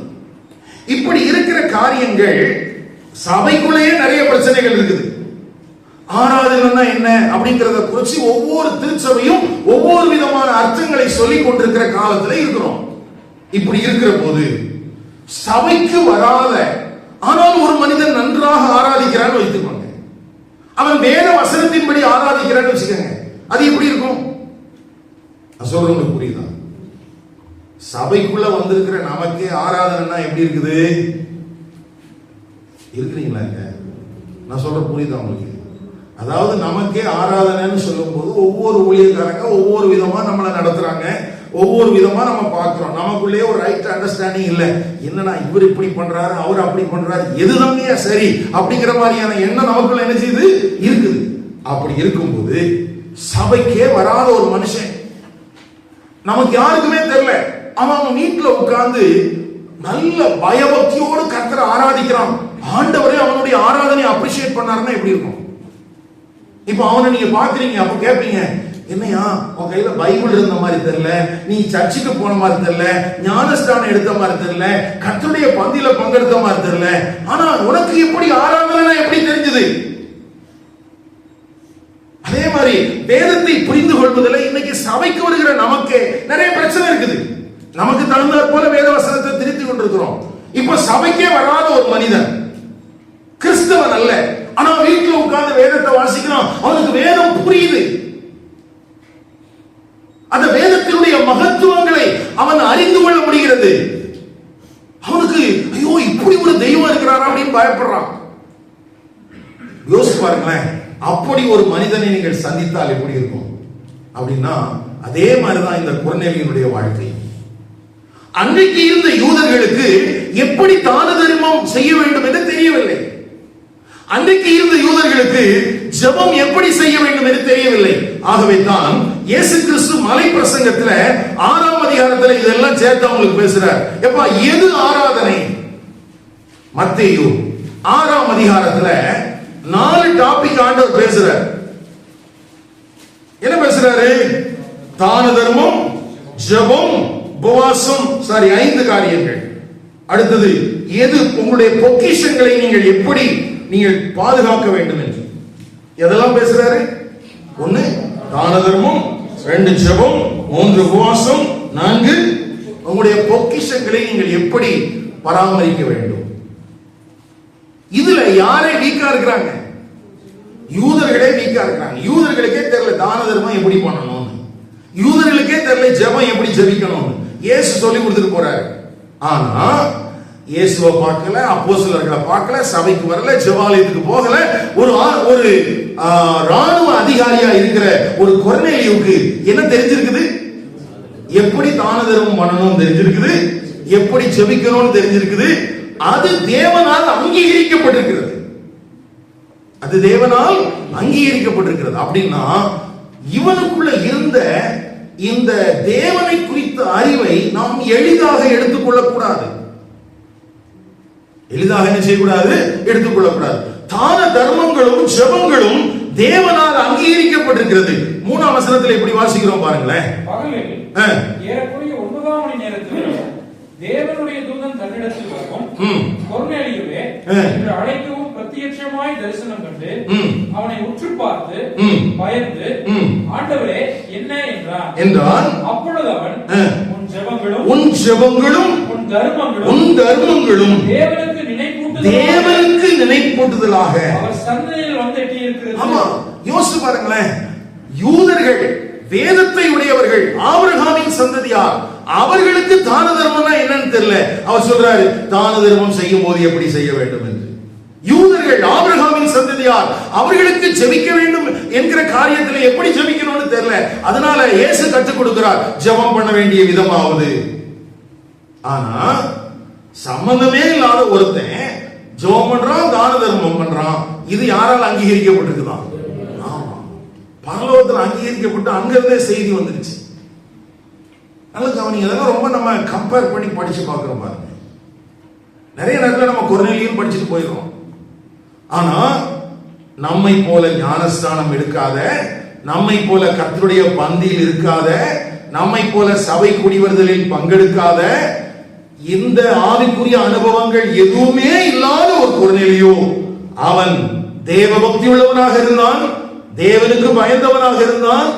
இப்படி இருக்கிற காரியங்கள் சபைக்குள்ளேயே நிறைய பிரச்சனைகள் இருக்குது. ஆராதனைன்னா என்ன அப்படிங்கறத குறித்து ஒவ்வொரு திருச்சபையும் ஒவ்வொரு விதமான அர்த்தங்களை சொல்லிக் கொண்டிருக்கிற காலத்துல இருக்கிறோம். இப்படி இருக்கிற போது சபைக்கு வராத ஆனால் ஒரு மனிதன் நன்றாக ஆராதிக்கிறான்னு வைத்துக்கோங்க, அவன் வேத வசனத்தின்படி ஆராதிக்கிறான்னு வச்சுக்கோங்க, அது எப்படி இருக்கும்? சொல்றவங்களுக்கு புரியுதா? சபைக்குள்ள வந்திருக்கிற நமக்கே ஆராதனைனா எப்படி இருக்குது? இருக்கிறீங்களா? நான் சொல்ற புரியுதா உங்களுக்கு? அதாவது நமக்கே ஆராதனைன்னு சொல்லும் போது ஒவ்வொரு ஊழியக்காரங்க ஒவ்வொரு விதமா நம்மளை நடத்துறாங்க, ஒவ்வொரு விதமா நம்ம பார்க்கிறோம். நமக்குள்ளேயே ஒரு ரைட் அண்டர்ஸ்டாண்டிங் இல்ல, என்னன்னா இவர் இப்படி பண்றாரு அவர் அப்படி பண்றாரு, எதுதாங்க சரி அப்படிங்கிற மாதிரியான எண்ணம் நமக்குள்ள என்ன செய்யுது இருக்குது. அப்படி இருக்கும்போது சபைக்கே வராத ஒரு மனுஷன், நமக்கு யாருக்குமே தெரியல, அவன் வீட்டுல உட்கார்ந்து நல்ல பயபக்தியோடு கர்த்தரை ஆராதிக்கிறான், ஆண்டவரே அவனுடைய ஆராதனை அப்ரிஷியேட் பண்ணாருன்னா எப்படி இருக்கும்? இப்ப அவனை நீங்க பாக்குறீங்க, அப்ப கேட்பீங்க, என்னையா உன் கையில பைபிள் இருந்த மாதிரி தெரியல, நீ சர்ச்சுக்கு போன மாதிரி தெரியல, ஞானஸ்தானம் எடுத்த மாதிரி தெரியல, கர்த்தருடைய பந்தியில பங்கெடுத்த மாதிரி தெரியல, ஆனா உனக்கு எப்படி ஆராதனை எப்படி தெரிஞ்சது? அதே மாதிரி வேதத்தை புரிந்து கொள்வதில் இன்னைக்கு சபைக்கு வருகிற நமக்கு நிறைய பிரச்சனை இருக்குது. நமக்கு தகுந்தாற் போல வேத வசனத்தை திரித்து கொண்டிருக்கிறோம். இப்ப சபைக்கே வராத ஒரு மனிதன், கிறிஸ்தவன் அல்ல, ஆனா வீட்டுல உட்கார்ந்து வேதத்தை வாசிக்கிறான், அவனுக்கு வேதம் புரியுது, அந்த வேதத்தினுடைய மகத்துவங்களை அவன் அறிந்து கொள்ள முடிகிறது. அவனுக்கு ஐயோ இப்படி ஒரு தெய்வம் இருக்கிறாரா அப்படின்னு பயப்படுறான். யோசிச்சு பாருங்களேன், அப்படி ஒரு மனிதனை நீங்கள் சந்தித்தால் எப்படி இருக்கும் அப்படின்னா, அதே மாதிரிதான் இந்த கொர்நேலியனுடைய வாழ்க்கை. அன்றைக்கு இருந்த யூதர்களுக்கு எப்படி தான தர்மம் செய்ய வேண்டும் என்று தெரியவில்லை. அன்றைக்கு இருந்த யூதர்களுக்கு ஜெபம் எப்படி செய்ய வேண்டும் என்று தெரியவில்லை. ஆகவே தான் இயேசு கிறிஸ்து மலை பிரசங்கத்துல 6ஆம் அதிகாரத்துல இதெல்லாம் சேர்த்து அவங்களுக்கு பேசுறார். எப்பா எது ஆராதனை? மத்தேயு 6ஆம் அதிகாரத்துல 4 டாபிக் ஆண்டவர் பேசுறார். என்ன பேசுறாரு? தான தர்மம், ஜெபம், உபவாசம், 5 காரியங்கள். அடுத்தது எது உங்களுடைய பொக்கிஷங்களை நீங்கள் எப்படி நீங்கள் பாதுகாக்க வேண்டும் என்று எதெல்லாம் பேசுறாரு? 1 தான தர்மம், 2 ஜெபம், 3 உபவாசம், 4 உங்களுடைய பொக்கிஷங்களை நீங்கள் எப்படி பராமரிக்க வேண்டும். இதுல யாரே வீக்கா இருக்கிறாங்க? யூதர்களே வீக்கா இருக்கிறாங்க. யூதர்களுக்கே தெரியல தான தர்மம் எப்படி பண்ணணும், யூதர்களுக்கே தெரியல ஜெபம் எப்படி ஜெபிக்கணும். இயேசு சொல்லி கொடுத்துட்டு போறாரு. ஆனா இயேசுவை பார்க்கல, அப்போஸ்தலர்களை பார்க்கல, சபைக்கு வரல, ஜெபாலயத்துக்கு போகல. ஒரு ராணுவ அதிகாரியா இருக்கிற ஒரு கொர்நேலியுவுக்கு என்ன தெரிஞ்சிருக்குது? எப்படி தான தர்மம் பண்ணணும் தெரிஞ்சிருக்குது, எப்படி ஜெபிக்கணும்னு தெரிஞ்சிருக்குது. அது தேவனால் அங்கீகரிக்கப்பட்டிருக்கிறது. அது தேவனால் அங்கீகரிக்கப்பட்டிருக்கிறது. அப்படின்னா இவனுக்குள்ள இருந்த இந்த தேவனை குறித்த அறிவை நாம் எளிதாக எடுத்துக்கொள்ளக் கூடாது. எளிதாக என்ன செய்யக்கூடாது? எடுத்துக்கொள்ளக்கூடாது. தான தர்மங்களும் ஜெபங்களும் தேவனால் அங்கீகரிக்கப்பட்டிருக்கிறது. 3ஆம் வசனத்தில் எப்படி வாசிக்கிறோம் பாருங்களேன். ஏறக்குறைய 9ஆம் மணி நேரத்தில் தேவனுடைய தூதன் தன்னிடத்தில் வரவும், கொர்நேலியுவே என்று அழைக்கவும் பிரத்யட்சமாய் தரிசனம் கண்டு அவனை உற்று பார்த்து பயந்து, ஆண்டவரே என்ன என்றான். அப்பொழுது அவன், உன் ஜெபங்களும் உன் தர்மங்களும் தேவனுக்கு நினைப்பூட்டுதலாக அவர் சந்நிதியில் வந்து எட்டி இருக்கிறது. ஆமா, யோசிச்சு பாருங்களேன். யூதர்கள் வேதத்தை உடையவர்கள், ஆபிரகாமின் சந்ததியார், அவர்களுக்கு தான தர்மம்னா என்னன்னு தெரியல. அவர் சொல்றாரு தான தர்மம் செய்யும் போது எப்படி செய்ய வேண்டும் என்று. யூதர்கள் ஆபிரகாமின் சந்ததியார், அவர்களுக்கு ஜெபிக்க வேண்டும் என்கிற காரியத்தில் எப்படி ஜெபிக்கணும்னு தெரியல. அதனால இயேசு கற்றுக் கொடுக்கிறார் ஜெபம் பண்ண வேண்டிய விதமாவது. ஆனா சம்பந்தமே இல்லாத ஒருத்தன் ஜெபம் பண்றான், தான தர்மம் பண்றான். இது யாரால் அங்கீகரிக்கப்பட்டிருக்குதான்? பரலோகத்தில் அங்கீகரிக்கப்பட்டு அங்கிருந்தே செய்தி வந்துருச்சு. நல்ல கவனிங்க, இதெல்லாம் ரொம்ப நம்ம கம்பேர் பண்ணி படிச்சு பார்க்கிறோம் பாருங்க. நிறைய நேரத்தில் நம்ம கொர்நேலியும் படிச்சுட்டு போயிடுறோம். ஆனா நம்மை போல ஞானஸ்தானம் எடுக்காத, நம்மை போல கர்த்தருடைய பந்தியில் இருக்காத, நம்மை போல சபை குடிவருதலில் பங்கெடுக்காத, இந்த ஆவிக்குரிய அனுபவங்கள் எதுவுமே இல்லாத ஒரு கொர்நேலியோ அவன் தேவ பக்தி உள்ளவனாக இருந்தான், தேவனுக்கு பயந்தவனாக இருந்தான்.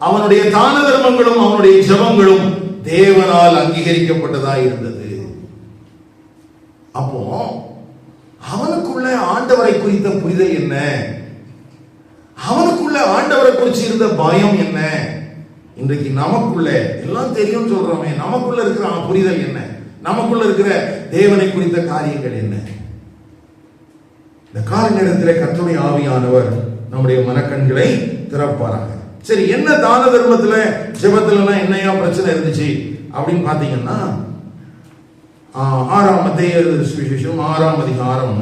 அவனுடைய தான தர்மங்களும் அவனுடைய ஜெபங்களும் தேவனால் அங்கீகரிக்கப்பட்டதாக இருந்தது. அப்போ அவனுக்குள்ள ஆண்டவரை குறித்த புரிதல் என்ன, அவனுக்குள்ள ஆண்டவரை குறித்து இருந்த பயம் என்ன? இன்றைக்கு நமக்குள்ள எல்லாம் தெரியும் சொல்றோமே, நமக்குள்ள இருக்கிற புரிதல் என்ன, நமக்குள்ள இருக்கிற தேவனை குறித்த காரியங்கள் என்ன? இந்த கால நேரத்தில் கர்த்தருடைய ஆவியானவர் நம்முடைய மனக்கண்களை திறப்பாராங்க. சரி, என்ன தான தர்மத்துல ஜெபத்துல என்னையா பிரச்சனை இருந்துச்சு அப்படின்னு பாத்தீங்கன்னா, 6ஆம் மத்தேயு சுவிசேஷம் 6ஆம் அதிகாரம்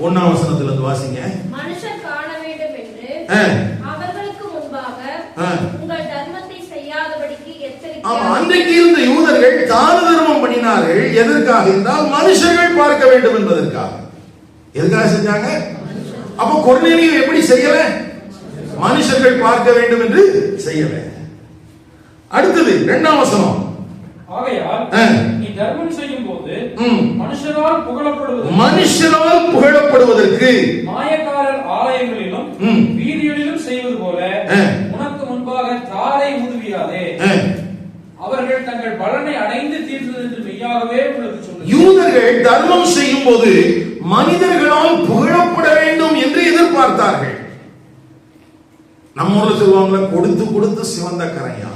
1ஆம் வசனத்துல இருந்து வாசிங்க. மனுஷர் காண வேண்டும் என்று அவர்களுக்கு முன்பாக உங்கள் தர்மத்தை செய்யாதபடிக்கு எச்சரிக்கை. அன்றைக்கு இருந்த யூதர்கள் தான தர்மம் பண்ணினார்கள். எதற்காக என்றால் மனுஷர்கள் பார்க்க வேண்டும் என்பதற்காக. எதுக்காக செஞ்சாங்க? அப்ப கொர்நேலியு எப்படி செய்யல? மனுஷர்கள் பார்க்க வேண்டும் என்று செய்யல. அடுத்தது 2ஆம் வசனம். ஆகையால் நீ தர்மம் செய்யும் போது மனுஷரால் புகழப்படுவதற்கு மாயக்காரர் ஆலயங்களிலும் வீதிகளிலும் செய்வது போல உனக்கு முன்பாக தாரை ஊதுவியாதே. அவர்கள் தங்கள் பலனை அடைந்து தீர்ந்தது என்று மெய்யாகவே உங்களுக்கு சொல்லுங்கள். யூதர்கள் தர்மம் செய்யும் போது மனிதர்களால் புகழப்பட வேண்டும் என்று எதிர்பார்த்தார்கள். நம்ம ஊர்ல சொல்லுவாங்களா, கொடுத்து கொடுத்து சிவந்த கரையா.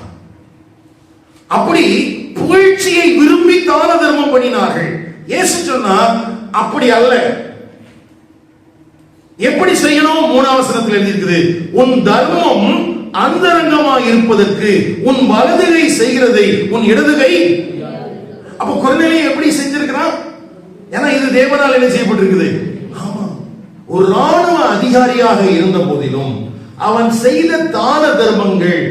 அப்படி புகழ்ச்சியை விரும்பி தான தர்மம் பண்ணினார்கள். இயேசு சொன்னார், அப்படி அல்ல. எப்படி செய்யணும்? 3ஆம் வசனத்தில் எழுதியிருக்குது, உன் தர்மம் அந்தரங்கமாக இருப்பதற்கு உன் வலதுகை செய்கிறதை உன் இடதுகை. அப்ப கொர்நேலியு எப்படி செஞ்சிருக்கிறான்? ஏன்னா இது தேவனால் என்ன செய்யப்பட்டிருக்குது. ஆமா, ஒரு ராணுவ அதிகாரியாக இருந்த போதிலும் அவன் செய்த தான தர்மங்கள்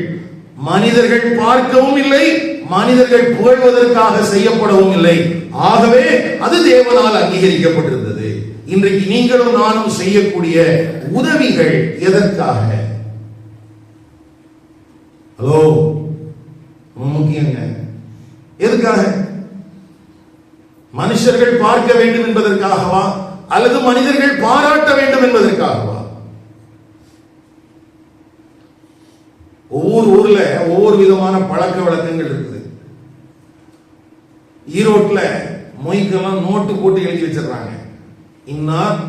மனிதர்கள் பார்க்கவும் இல்லை, மனிதர்கள் புகழ்வதற்காக செய்யப்படவும் இல்லை. ஆகவே அது தேவனால் அங்கீகரிக்கப்பட்டிருந்தது. இன்றைக்கு நீங்களும் நானும் செய்யக்கூடிய உதவிகள் எதற்காக? ஹலோ, முக்கியங்க. எதுக்காக? மனுஷர்கள் பார்க்க வேண்டும் என்பதற்காகவா அல்லது மனிதர்கள் பாராட்ட வேண்டும் என்பதற்காகவா? ஒவ்வொரு ஊர்ல ஒவ்வொரு விதமான பழக்க வழக்கங்கள் இருக்குது. ஈரோட்ல மொய்க்கெல்லாம் நோட்டு போட்டு எழுதி வச்சிடறாங்க. இன்னார்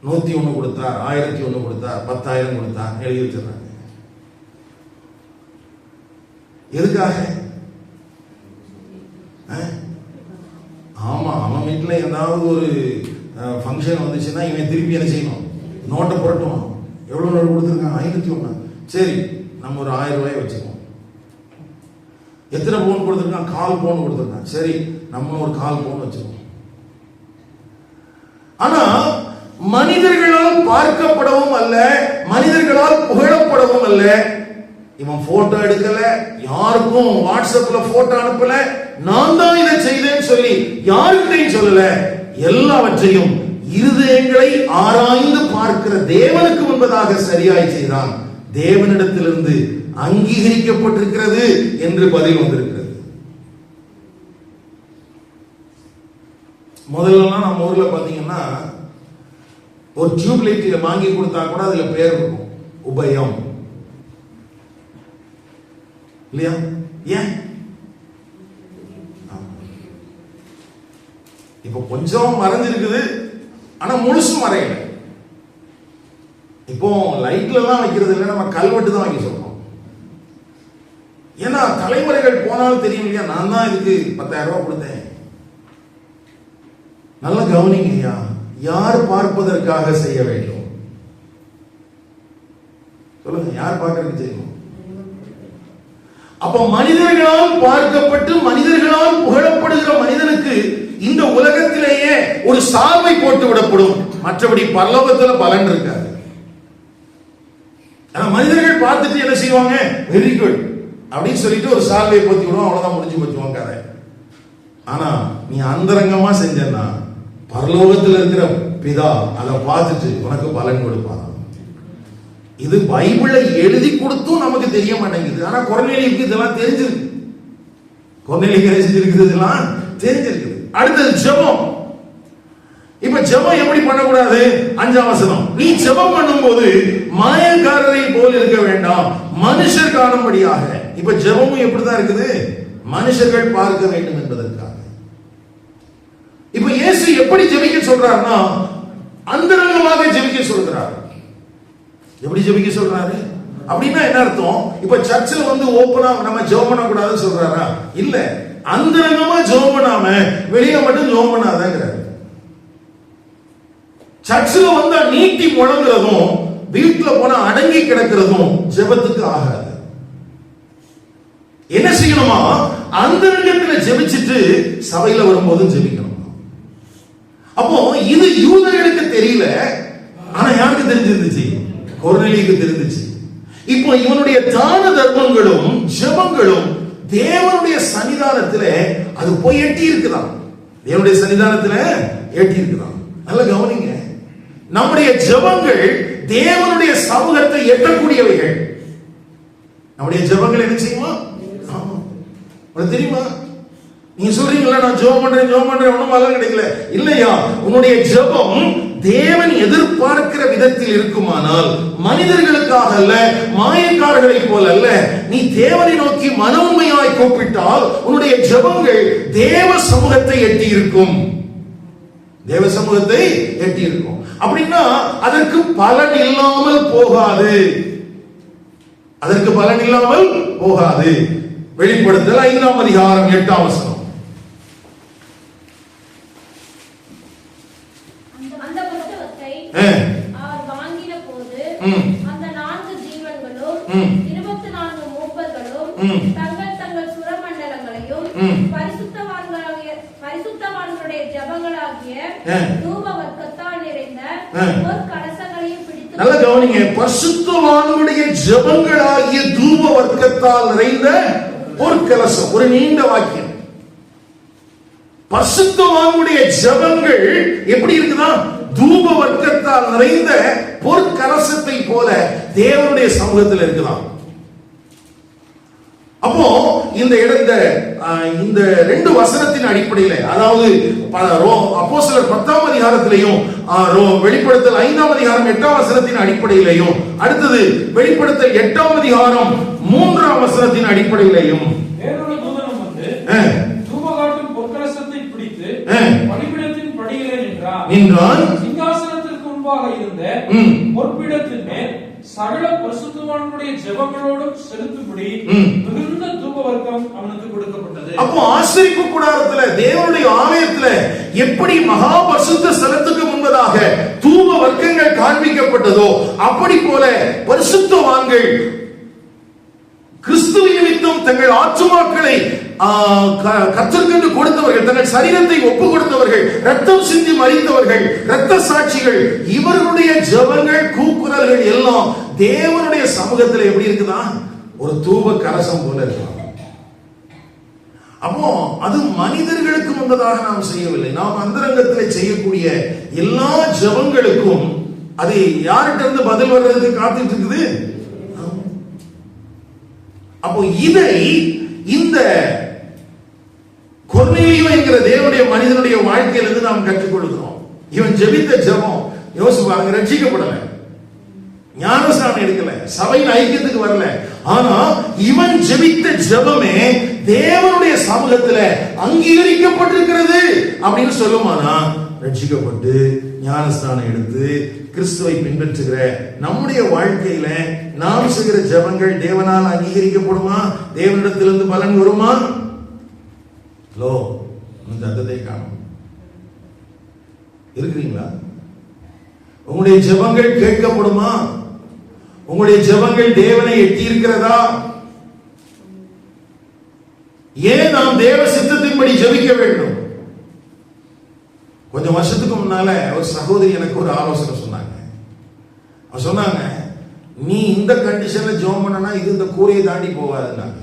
101 கொடுத்தார், 1001 கொடுத்தார், 10,000 கொடுத்தார் எழுதி வச்சிடறாங்க. எதுக்காக? ஆமா, அவன் வீட்டுல ஏதாவது ஒரு ஃபங்க்ஷன் வந்துச்சுன்னா இவன் திருப்பி என்ன செய்யணும்? நோட்டை புரட்டுவான். எவ்வளவு நோட்டு கொடுத்துருக்கான்? 501. சரி, நம்ம ஒரு 1000 ரூபாய் வச்சுக்கோம். எத்தனை பவுன் கொடுத்துருக்கான்? 1/4 பவுன் கொடுத்துருக்கான். சரி, நம்ம ஒரு 1/4 பவுன் வச்சுக்கோம். ஆனா மனிதர்களால் பார்க்கப்படவும் அல்ல, மனிதர்களால் புகழப்படவும் அல்ல. இவன் போட்டோ எடுக்கல, யாருக்கும் வாட்ஸ்அப்ல போட்டோ அனுப்பல, நான் தான் இதை செய்தேன்னு சொல்லி யாருக்கிட்டையும் சொல்லல. எல்லாவற்றையும் இருதயங்களை ஆராய்ந்து பார்க்கிற தேவனுக்கு முன்பதாக சரியாய் செய்தான். தேவனிடத்திலிருந்து அங்கீகரிக்கப்பட்டிருக்கிறது என்று பதில் வந்திருக்கிறது. முதல்ல நம்ம ஊர்ல பாத்தீங்கன்னா ஒரு டியூப் லைட் வாங்கி கொடுத்தா கூட அதுல பேர் இருக்கும், உபயம். இல்லையா? ஏன்? இப்ப கொஞ்சம் மறைஞ்சிருக்குது, ஆனா முழுசும் மறையல. இப்போ லைட்ல தான் வைக்கிறது இல்லை, நம்ம கல்வெட்டு தான் வைக்க சொல்றோம். ஏன்னா தலைமுறைகள் போனாலும் தெரியும் இல்லையா, நான் தான் இதுக்கு 10,000 ரூபாய் கொடுத்தேன். நல்ல கவனிங்கய்யா, யார் பார்ப்பதற்காக செய்ய வேண்டும்? சொல்லுங்க, யார் பார்க்கறதுக்கு செய்யணும்? அப்ப மனிதர்களால் பார்க்கப்பட்டு மனிதர்களால் புகழப்படுகிற மனிதனுக்கு இந்த உலகத்திலேயே ஒரு சால்வை போட்டு விடப்படும், மற்றபடி பரலோகத்துல பலன் இருக்காது. மனிதர்கள் பார்த்துட்டு என்ன செய்வாங்க? வெரி குட் அப்படின்னு சொல்லிட்டு ஒரு சால்வை போத்தி விடுவோம், அவ்வளவுதான், முடிஞ்சு போச்சுவோம் கதை. ஆனா நீ அந்தரங்கமா செஞ்சன்னா பரலோகத்தில் இருக்கிற பிதா அதை பார்த்துட்டு உனக்கு பலன் கொடுப்பான். இது பைபிளை எழுதி கொடுத்தும் நமக்கு தெரிய மாட்டேங்குது. ஆனா கொர்நேலியுக்கு இதெல்லாம் தெரிஞ்சிருக்கு. கொர்நேலியுக்கு செஞ்சிருக்குது, இதெல்லாம் தெரிஞ்சிருக்குது. அடுத்தது ஜெபம். இப்ப ஜெபம் எப்படி பண்ணக்கூடாது? 5ஆம் வசனம், நீ ஜெபம் பண்ணும்போது மாயக்காரரை போல் இருக்க வேண்டாம், மனுஷர் காணும்படியாக. இப்ப ஜெபமும் எப்படிதான் இருக்குது? மனுஷர்கள் பார்க்க வேண்டும் என்பதற்காக. இப்ப இயேசு எப்படி ஜெபிக்க சொல்றாருன்னா, அந்தரங்கமாக ஜெபிக்க சொல்றாரு. எப்படி ஜெபிக்க சொல்றாரு அப்படின்னா என்ன அர்த்தம்? இப்ப சர்ச்சில் வந்து ஓபனா நம்ம ஜெபம் பண்ண கூடாதுன்னு சொல்றாரா? இல்ல, அந்தரங்கமா ஜெபம் பண்ணாம வெளியே மட்டும் ஜெபம் பண்ணாதங்கிறாரு. சர்ச்சில் வந்தா நீட்டி முழங்குறதும் வீட்டுல போனா அடங்கி கிடக்கிறதும் ஜெபத்துக்கு ஆகாது. என்ன செய்யணுமா? அந்தரங்கத்துல ஜெபிச்சுட்டு சபையில வரும்போதும் ஜெபிக்கணும். அப்போ இது யூதர்களுக்கு தெரியல, ஆனா யாருக்கு தெரிஞ்சிருந்துச்சு? கொர்நேலியுக்கு தெரிஞ்சிச்சு. இப்போ இவனுடைய தான தர்மங்களும் ஜெபங்களும் தேவனுடைய சன்னிதானத்துல அது போய் எட்டி இருக்குதான். தேவனுடைய சன்னிதானத்துல எட்டி இருக்குதான். நல்ல கவனிங்க, நம்முடைய ஜெபங்கள் தேவனுடைய சமூகத்தை எட்டக்கூடியவைகள். நம்முடைய ஜெபங்கள் என்ன செய்யுமா? உங்களுக்கு தெரியுமா? நீங்க சொல்றீங்களா, நான் ஜெபம் பண்றேன் ஒண்ணும் பலன் கிடைக்கல. இல்லையா, உன்னுடைய ஜெபம் தேவன் எதிர்பார்க்கிற விதத்தில் இருக்குமானால், மனிதர்களுக்காக அல்ல, மாயக்காரர்களை போல அல்ல, நீ தேவனை நோக்கி மன உண்மையாய் கூப்பிட்டால் உன்னுடைய ஜெபங்கள் தேவ சமூகத்தை எட்டி இருக்கும். தேவ சமூகத்தை எட்டி இருக்கும். அப்படின்னா அதற்கு பலன் இல்லாமல் போகாது. அதற்கு பலன் இல்லாமல் போகாது. வெளிப்படுத்தல் 5ஆம் அதிகாரம் 8ஆம் வசனம். அந்த புத்தகத்தை அவர் வாங்கின போது அந்த 4 ஜீவன்களும் 24 மூப்பர்களும் தங்கள் தங்கள் சுரமண்டலங்களையும் பரிசுத்தவான்களுடைய ஜெபங்களாகிய தூப வர்க்கத்தால் நிறைந்த பொற்கலசங்களையும் பிடித்து. நல்ல கவனிங்க, பரிசுத்தவான்களுடைய ஜெபங்களாகிய தூப வர்க்கத்தால் நிறைந்த பொற்கலசம். ஒரு நீண்ட வாக்கியம். பரிசுத்தவான்களுடைய ஜெபங்கள் எப்படி இருக்குதா? தூப வர்க்கத்தால் நிறைந்த பொற்கலசத்தை போல தேவனுடைய சமூகத்தில் இருக்குதாம். அப்போ இந்த 2 வசனத்தின் அடிப்படையில், அதாவது அப்போஸ்தலர் 10ஆம் அதிகாரத்திலையும் வெளிப்படுத்தல் 5ஆம் அதிகாரம் 8ஆம் வசனத்தின் அடிப்படையிலையும், அடுத்தது வெளிப்படுத்தல் 8ஆம் அதிகாரம் 3ஆம் வசனத்தின் அடிப்படையிலையும் வேறொரு தூதனும் வந்து தூபகாட்டும் பொற்கலசத்தை பிடித்து பலிபீடத்தின் படியிலே நின்றான். சிங்காசனத்திற்கு முன்பாக இருந்த பொற்பீடத்தின் மேல் சகல பரிசுத்தவான்களுடைய ஜெபங்களோடும் செலுத்தும்படி மிகுந்த தூப வர்க்கம் அவனுக்கு கொடுக்கப்பட்டது. அப்போ ஆசரிப்பு கூடாரத்துல, தேவனுடைய ஆலயத்துல எப்படி மகா பரிசுத்த ஸ்தலத்துக்கு முன்பதாக தூப வர்க்கங்கள் காண்பிக்கப்பட்டதோ, அப்படி போல பரிசுத்தவான்கள் கிறிஸ்துவின் நிமித்தம் தங்கள் ஆத்துமாக்களை கர்த்தருக்கு கொடுத்தவர்கள், தங்கள் சரீரத்தை ஒப்பு கொடுத்தவர்கள், ரத்தம் சிந்தி மரித்தவர்கள், இரத்த சாட்சிகள், இவர்களுடைய ஜெபங்கள் கூக்குரல்கள் எல்லாம் தேவனுடைய சமூகத்தில் எப்படி இருக்குதா? ஒரு தூப கலசம் போல இருக்கலாம். அப்போ அது மனிதர்களுக்கு முன்பதாக நாம் செய்யவில்லை. நாம் அந்தரங்கத்தில் செய்யக்கூடிய எல்லா ஜெபங்களுக்கும் அது யார்கிட்ட இருந்து பதில் வர்றதுக்கு காத்துட்டு இருக்குது. அப்போ இதை இந்த கொர்நேலியு என்கிற தேவனுடைய மனிதனுடைய வாழ்க்கையிலிருந்து நாம் கற்றுக்கொள்கிறோம். இவன் ஜெபித்த ஜெபம் யோசிச்சு பாருங்க, ரட்சிக்கப்படல, ஞானஸ்நானம் எடுக்கல, சபையின் ஐக்கியத்துக்கு வரல, ஆனா இவன் ஜெபித்த ஜெபமே தேவனுடைய சமூகத்துல அங்கீகரிக்கப்பட்டிருக்கிறது அப்படின்னு சொல்லுமானா, ரட்சிக்கப்பட்டு ஞானஸ்நானம் எடுத்து கிறிஸ்துவை பின்பற்றுகிற நம்முடைய வாழ்க்கையில நாம் செய்கிற ஜெபங்கள் தேவனால் அங்கீகரிக்கப்படுமா? தேவனிடத்திலிருந்து பலன் வருமா? சத்தத்தை காணும். இருக்கிறீங்களா? உங்களுடைய ஜெபங்கள் கேட்கப்படுமா? உங்களுடைய ஜெபங்கள் தேவனை எட்டி இருக்கிறதா? ஏன் நாம் தேவ சித்தத்தின்படி ஜெபிக்க வேண்டும்? கொஞ்சம் வருஷத்துக்கு முன்னால ஒரு சகோதரி எனக்கு ஒரு ஆலோசனை சொன்னாங்க. சொன்னாங்க, நீ இந்த கண்டிஷன்ல ஜெபம் பண்ணனா இது இந்த கூரையை தாண்டி போகாதுன்னாங்க.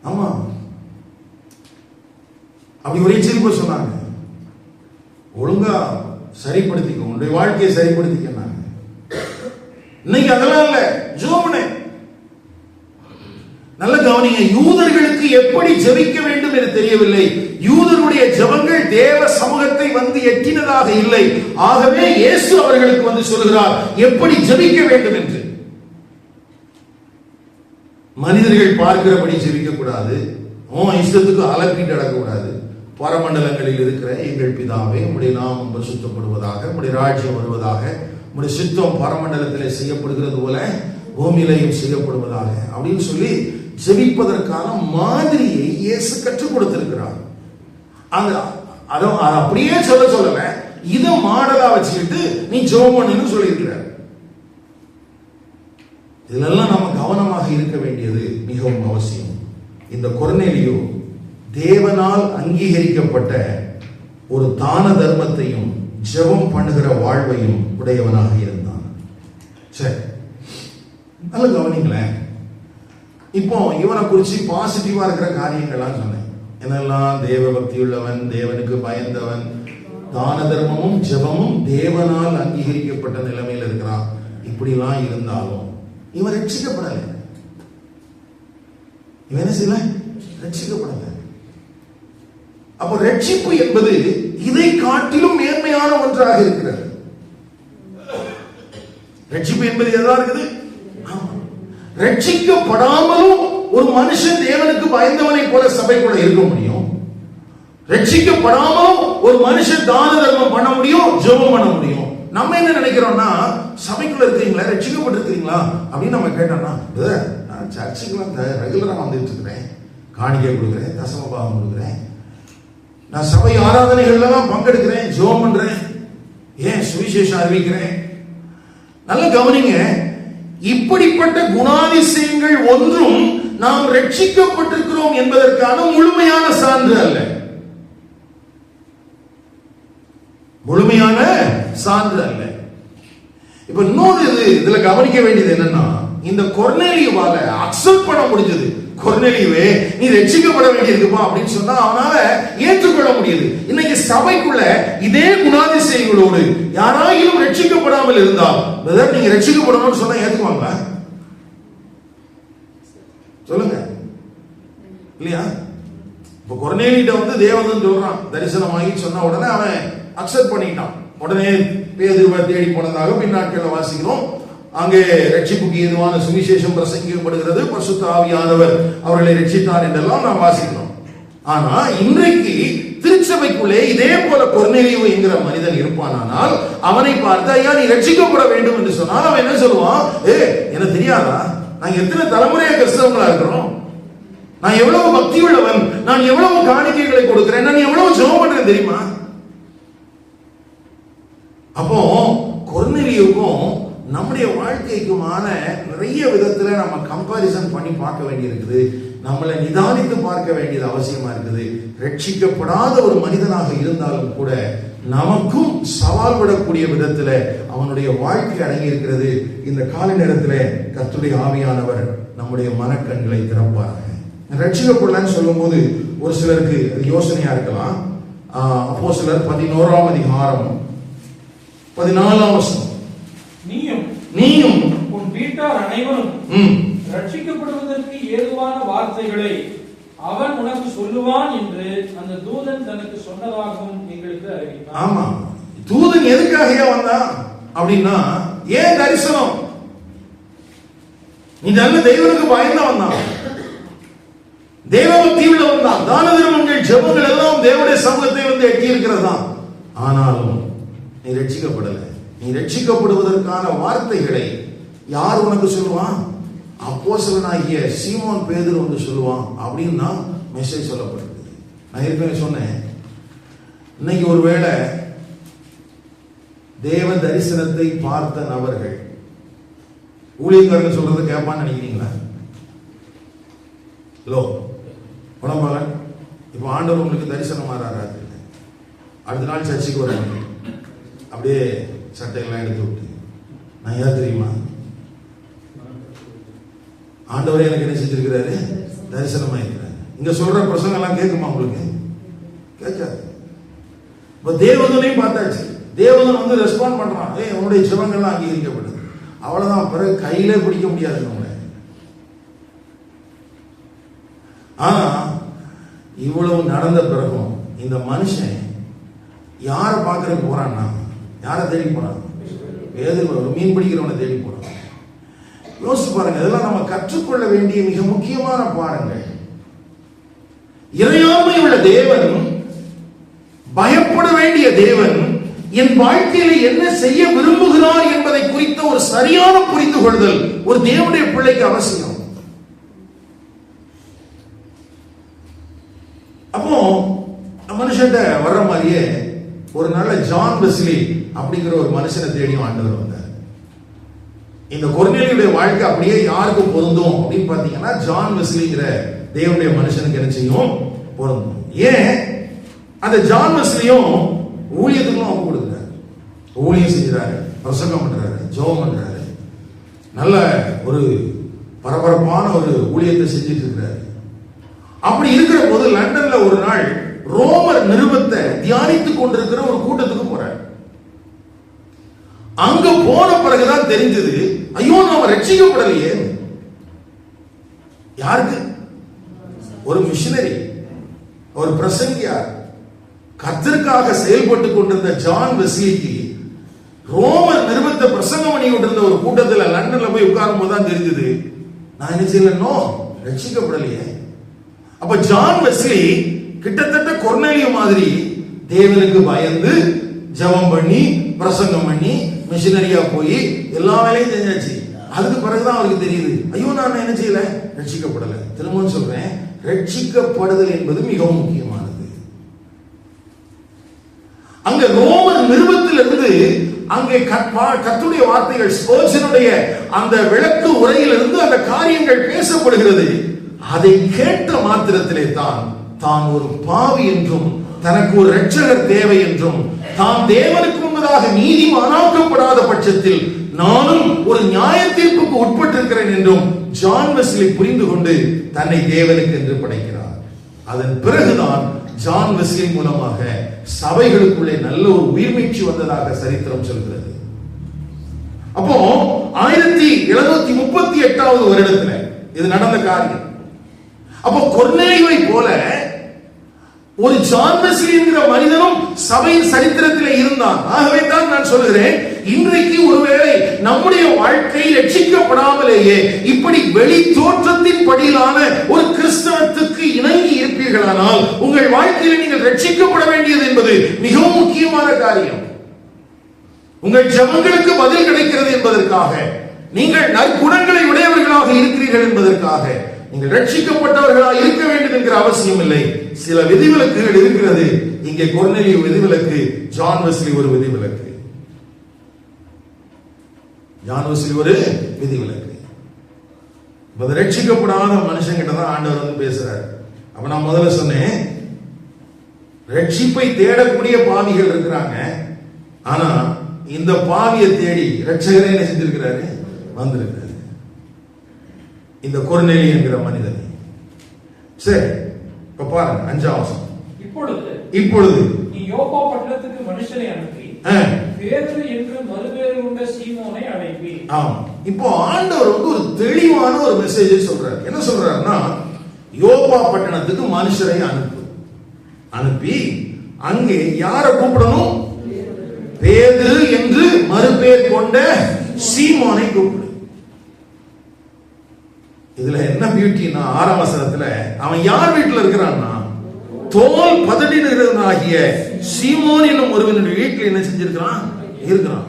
ஆமா, அப்படி ஒரு எச்சரிப்பை சொன்னாங்க. ஒழுங்கா சரிப்படுத்திக்க, உன்னுடைய வாழ்க்கையை சரிப்படுத்திக்க. இன்னைக்கு அதெல்லாம் இல்ல, ஜெபம் பண்ணு. நல்ல கவனிங்க, யூதர்களுக்கு எப்படி ஜெபிக்க வேண்டும் என்று தெரியவில்லை. யூதருடைய ஜெபங்கள் தேவ சமூகத்தை வந்து எட்டினதாக இல்லை. ஆகவே இயேசு அவர்களுக்கு வந்து சொல்கிறார் எப்படி ஜெபிக்க வேண்டும் என்று. மனிதர்கள் பார்க்கிறபடி ஜெபிக்க கூடாது, இஷ்டத்துக்கு அலப்பிட்டு நடக்கக்கூடாது. பரமண்டலங்களில் இருக்கிற எங்கள் பிதாவே, உம்முடைய நாமம் பரிசுத்தப்படுவதாக, உம்முடைய ராஜ்யம் வருவதாக, உம்முடைய சித்தம் பரமண்டலத்திலே செய்யப்படுகிறது போல பூமியிலையும் செய்யப்படுவதாக அப்படின்னு சொல்லி ஜெபிப்பதற்கான மாதிரியை இயேசு கற்றுக் கொடுத்திருக்கிறார். அப்படியே சொல்லல, இதை மாடலா வச்சுக்கிட்டு நீ ஜெபம் பண்ணுன்னு சொல்லியிருக்கிறார். இதெல்லாம் நம்ம கவனமாக இருக்க வேண்டியது மிகவும் அவசியம். இந்த கொர்நேலியு தேவனால் அங்கீகரிக்கப்பட்ட ஒரு தான தர்மத்தையும் ஜெபம் பண்ணுகிற வாழ்வையும் உடையவனாக இருந்தான். சரி, நல்ல கவனிங்களேன். இப்போ இவனை குறிச்சு பாசிட்டிவா இருக்கிற காரியங்கள்லாம் சொன்னேன். என்னெல்லாம்? தேவ பக்தி உள்ளவன், தேவனுக்கு பயந்தவன், தான தர்மமும் ஜெபமும் தேவனால் அங்கீகரிக்கப்பட்ட நிலைமையில் இருக்கிறான். இப்படிலாம் இருந்தாலும் இவன் ரட்சிக்கப்படல. இவன் என்ன செய்யல? ரட்சிக்கப்படல. அப்போ ரட்சிப்பு என்பது இதை காட்டிலும் மேன்மையான ஒன்றாக இருக்கிறது. ரட்சிப்பு என்பது எதா இருக்குது? ரட்சிக்கப்படாமலும் ஒரு மனுஷன் தேவனுக்கு பயந்தவனை போல சபைக்குள்ள இருக்க முடியும். ரட்சிக்கப்படாமலும் ஒரு மனுஷன் தான தர்மம் பண்ண முடியும், ஜெபம் பண்ண முடியும். நம்ம என்ன நினைக்கிறோம்னா, சபைக்குள்ள இருக்கீங்களா, ரட்சிக்கப்பட்டிருக்கீங்களா அப்படின்னு நம்ம கேட்டோம்னா, நான் சர்ச்சுக்குலாம் ரெகுலரா வந்துட்டு இருக்கிறேன், காணிக்கை கொடுக்குறேன், தசம பாகம் கொடுக்குறேன், நான் சபை ஆராதனைகள்லாம் பங்கெடுக்கிறேன், ஜெபம் பண்றேன், ஏன் சுவிசேஷம் அறிவிக்கிறேன். நல்ல கவனிங்க, இப்படிப்பட்ட குணாதிசயங்கள் ஒன்றும் நாம் ரட்சிக்கப்பட்டிருக்கிறோம் என்பதற்கான முழுமையான சான்று அல்ல. முழுமையான சான்று அல்ல. இப்ப இன்னொரு இதுல கவனிக்க வேண்டியது என்னன்னா, இந்த கொர்நேலியுவால அக்செப்ட் பண்ண முடிஞ்சது. கொர்நேலியுவே, நீ ரட்சிக்கப்பட வேண்டியிருக்குப்பா அப்படின்னு சொன்னா அவனால ஏற்றுக்கொள்ள முடியுது. இன்னைக்கு சபைக்குள்ள இதே குணாதிசயங்களோடு யாராயிலும் ரட்சிக்கப்படாமல் இருந்தால், நீங்க ரட்சிக்கப்படணும்னு சொன்னா ஏத்துக்குவாங்க? சொல்லுங்க, இல்லையா? இப்ப கொர்நேலியிட்ட வந்து தேவதூதன் சொல்றான், தரிசனமாகி சொன்ன உடனே அவன் அக்செப்ட் பண்ணிட்டான். உடனே பேதுருவை தேடி போனதாக பின்னாட்களில் வாசிக்கிறோம். அங்கே ரட்சிப்புக்கு ஏதுவான சுவிசேஷம் பிரசங்கிக்கப்படுகிறது, பரிசுத்த ஆவியானவர் அவர்களை ரட்சித்தார் என்றெல்லாம் நாம் வாசிக்கிறோம். ஆனா இன்றைக்கு திருச்சபைக்குள்ளே இதே போல கொர்நேலியு என்கிற மனிதன் இருப்பானால், அவனை பார்த்து ஐயா நீ ரட்சிக்கப்பட வேண்டும் என்று சொன்னால் அவன் என்ன சொல்லுவான்? எனக்கு தெரியாதா, நாங்க எத்தனை தலைமுறையா கிறிஸ்தவங்களா இருக்கிறோம், நான் எவ்வளவு பக்தி உள்ளவன், நான் எவ்வளவு காணிக்கைகளை கொடுக்கிறேன், நான் எவ்வளவு ஜெபம் பண்றேன் தெரியுமா? அப்போ கொர்நேலியுக்கும் நம்முடைய வாழ்க்கைக்குமான நிறைய விதத்துல நம்ம கம்பாரிசன் பண்ணி பார்க்க வேண்டியிருக்குது. நம்மளை நிதானித்து பார்க்க வேண்டியது அவசியமா இருக்குது. ரட்சிக்கப்படாத ஒரு மனிதனாக இருந்தாலும் கூட நமக்கும் சவால் விடக்கூடிய விதத்துல அவனுடைய வாழ்க்கை அடங்கி இருக்கிறது. இந்த கால நேரத்துல கர்த்தருடைய ஆவியானவர் நம்முடைய மனக்கண்களை திறப்பாங்க. ரட்சிக்கப்படலன்னு சொல்லும் போது ஒரு சிலருக்கு யோசனையா இருக்கலாம். அப்போஸ்தலர் 11ஆம் அதிகாரம் 14ஆம் வசனம், நீயும் உன் வீட்டார் அனைவரும் ரட்சிக்கப்படுவதற்கு ஏதுவான வார்த்தைகளை அவன் உனக்கு சொல்லுவான் என்று அந்த தூதன் தனக்கு சொன்னதாகவும் எங்களுக்கு அறிவித்தான். ஆமா, தூதன் எதுக்காக வந்தான் அப்படின்னா, ஏன் தரிசனம்? நீ நல்ல தெய்வனுக்கு பயந்து வந்தான், தேவபக்தி உள்ளவன் தான், தான தர்மங்கள் ஜெபங்கள் எல்லாம் தேவனுடைய சமூகத்தை வந்து எட்டி இருக்கிறதா. ஆனாலும் நீ ரட்சிக்கப்படல. நீ ரட்சிக்கப்படுவதற்கான வார்த்தைகளை யார் உனக்கு சொல்லுவான்? அப்போஸ்தலனாகிய சீமோன் பேதுரு வந்து சொல்லுவான் அப்படின்னு மெசேஜ் சொல்லப்படுது. நான் ஏற்கனவே சொன்னேன், இன்னைக்கு ஒருவேளை தேவ தரிசனத்தை பார்த்த நபர்கள் ஊழியக்காரங்க சொல்றதை கேட்பான்னு நினைக்கிறீங்களா? லோ உடம்பால இப்ப ஆண்டவர் உங்களுக்கு தரிசனம் மாறாரு, அடுத்த நாள் சர்ச்சைக்கு வர அப்படியே சட்டையெல்லாம் எடுத்து விட்டு, நான் யார் தெரியுமா? ஆண்டவரே எனக்கு என்ன செஞ்சிருக்கிறாரு? தரிசனமா இருக்கிறாரு. இங்க சொல்ற பிரசங்கம் எல்லாம் கேட்குமா உங்களுக்கு? கேட்காது. இப்ப தேவதனையும் பார்த்தாச்சு, தேவதன் வந்து ரெஸ்பாண்ட் பண்றான், உன்னுடைய ஜெபங்கள்லாம் அங்கீகரிக்கப்பட்டது. அவ்வளவுதான், பிறகு கையிலே பிடிக்க முடியாது நம்மளை. ஆனா இவ்வளவு நடந்த பிறகும் இந்த மனுஷன் யாரை பார்க்கறதுக்கு போறான்னா, யாரை தேடி போறான்? மீன் பிடிக்கிறவனை தேடி போறான். யோசிச்சு பாருங்க, இதெல்லாம் நம்ம கற்றுக்கொள்ள வேண்டிய மிக முக்கியமான பாடங்கள். இறையாண்மை உள்ள தேவன், பயப்பட வேண்டிய தேவன் என் வாழ்க்கையில என்ன செய்ய விரும்புகிறார் என்பதை குறித்த ஒரு சரியான புரிந்து கொள்ளுதல் ஒரு தேவனுடைய பிள்ளைக்கு அவசியம். அப்போ மனுஷன் வர்ற மாதிரியே ஒரு நல்ல ஜான் வெஸ்லி அப்படிங்கிற ஒரு மனுஷனை தேடியும் ஆண்டவர் வந்தார். இந்த கொர்நேலியுடைய வாழ்க்கை அப்படியே யாருக்கு பொருந்தும் அப்படின்னு பாத்தீங்கன்னா, ஜான் வெஸ்லிங்கிற தேவனுடைய மனுஷனுக்கு என்ன செய்யும்? பொருந்தும். ஏன்? அந்த ஜான் வெஸ்லியும் ஊழியத்துக்கும் அவங்க கொடுக்குறாரு, ஊழியம் செஞ்சுறாரு, பிரசங்கம் பண்றாரு, ஜெபம் பண்றாரு, நல்ல ஒரு பரபரப்பான ஒரு ஊழியத்தை செஞ்சுட்டு இருக்கிறாரு. அப்படி இருக்கிற போது லண்டன்ல ஒரு நாள் ரோமர் நிருபத்தை தியானித்துக் கொண்டிருக்கிற ஒரு கூட்டத்துக்கு போறார். அங்க போன பிறகுதான் தெரிஞ்சது, ஐயோ நாம ரட்சிக்கப்படலையே. யாருக்கு? ஒரு மிஷனரி, ஒரு பிரசங்கியார், கர்த்தருக்காக செயல்பட்டு கொண்டிருந்த ஜான் வெஸ்லிக்கு ரோமர் நிருபத்தை பிரசங்கம் பண்ணி கொண்டிருந்த ஒரு கூட்டத்தில் லண்டன்ல போய் உட்காரும் போதுதான் தெரிஞ்சது, நான் என்ன செய்யலன்னோ ரட்சிக்கப்படலையே. அப்ப ஜான் வெஸ்லி கிட்டத்தட்ட கொர்நேலியு மாதிரி தேவனுக்கு பயந்து ஜெபம் பண்ணி பிரசங்கம் பண்ணி மிஷனரியா போய் எல்லா வேலையும் செஞ்சாச்சு. அதுக்கு பிறகுதான் அவருக்கு தெரியுது, ஐயோ நான் என்ன செய்யல, ரட்சிக்கப்படல. திரும்பவும் சொல்றேன், ரட்சிக்கப்படுதல் என்பது மிகவும் முக்கியமானது. அங்க ரோமர் நிருபத்திலிருந்து அங்கே கர்த்தருடைய வார்த்தைகள் ஸ்பர்ஜனுடைய அந்த விளக்கு உரையிலிருந்து அந்த காரியங்கள் பேசப்படுகிறது. அதை கேட்ட மாத்திரத்திலே தான் ஒரு பாவி என்றும் தனக்கு ஒரு இரட்சகர் தேவை என்றும் தான் தேவனுக்கு முன்னதாக நீதிமானாக்கப்படாத பட்சத்தில் நானும் ஒரு நியாய தீர்ப்புக்கு உட்பட்டிருக்கிறேன் என்றும் ஜான் வெஸ்லி புரிந்து கொண்டு தன்னை தேவனுக்கு என்று படைக்கிறார். அதன் பிறகுதான் ஜான் வெஸ்லி மூலமாக சபைகளுக்குள்ளே நல்ல ஒரு உயிர்மீட்சி வந்ததாக சரித்திரம் சொல்கிறது. அப்போ 1738 வருடத்துல இது நடந்த காரியம். அப்போ கொர்நேலியுவை போல ஒரு ஜான் வெஸ்லி என்கிற மனிதனும் சபையின் சரித்திரத்தில் இருந்தான். ஆகவே தான் நான் சொல்கிறேன், இன்றைக்கு ஒருவேளை நம்முடைய வாழ்க்கை ரட்சிக்கப்படாமலேயே இப்படி வெளி தோற்றத்தின் படியிலான ஒரு கிறிஸ்தவத்துக்கு இணங்கி இருப்பீர்களானால் உங்கள் வாழ்க்கையில் நீங்கள் ரட்சிக்கப்பட வேண்டியது என்பது மிகவும் முக்கியமான காரியம். உங்கள் ஜெபங்களுக்கு பதில் கிடைக்கிறது என்பதற்காக, நீங்கள் நற்குணங்களை உடையவர்களாக இருக்கிறீர்கள் என்பதற்காக நீங்கள் ரட்சிக்கப்பட்டவர்களாக இருக்க வேண்டும் என்கிற அவசியம் இல்லை. சில விதிவிலக்குகள் இருக்கிறது. இங்கே கொர்நேலியு விதிவிலக்கு, ஜான் வெஸ்லி ஒரு விதிவிலக்கு. ஜான் வெஸ்லி ஒரு விதிவிலக்கு. ரட்சிக்கப்படாத மனுஷங்கிட்ட தான் ஆண்டவர் வந்து பேசுறாரு. அப்ப நான் முதல்ல சொன்னேன், ரட்சிப்பை தேடக்கூடிய பாவிகள் இருக்கிறாங்க. ஆனா இந்த பாவியை தேடி ரட்சகரே என்ன செஞ்சிருக்கிறாரு? வந்திருக்கிறாரு. இந்த கொர்நேலியு என்கிற மனிதன். சரி, இப்ப பாருங்க 5ஆம் வசனம். இப்பொழுது நீ யோப்பா பட்டணத்துக்கு மனுஷனை அனுப்பி பேதுரு என்று மறுபேறு உண்ட சீமோனை அழைப்பி. ஆமா, இப்போ ஆண்டவர் வந்து ஒரு தெளிவான ஒரு மெசேஜை சொல்றாரு. என்ன சொல்றாருன்னா, யோப்பா பட்டணத்துக்கு மனுஷரை அனுப்பி அங்கே யாரை கூப்பிடணும்? பேதுரு என்று மறுபேர் கொண்ட சீமோனை கூப்பிடு. இதுல என்ன பியூட்டினா, 6ஆம் வசனத்துல அவன் யார் வீட்டுல இருக்கிறான்னா, தோல் பதடினாகிய சீமோன் என்னும் ஒருவனுடைய வீட்டில் என்ன செஞ்சிருக்கிறான்? இருக்கிறான்.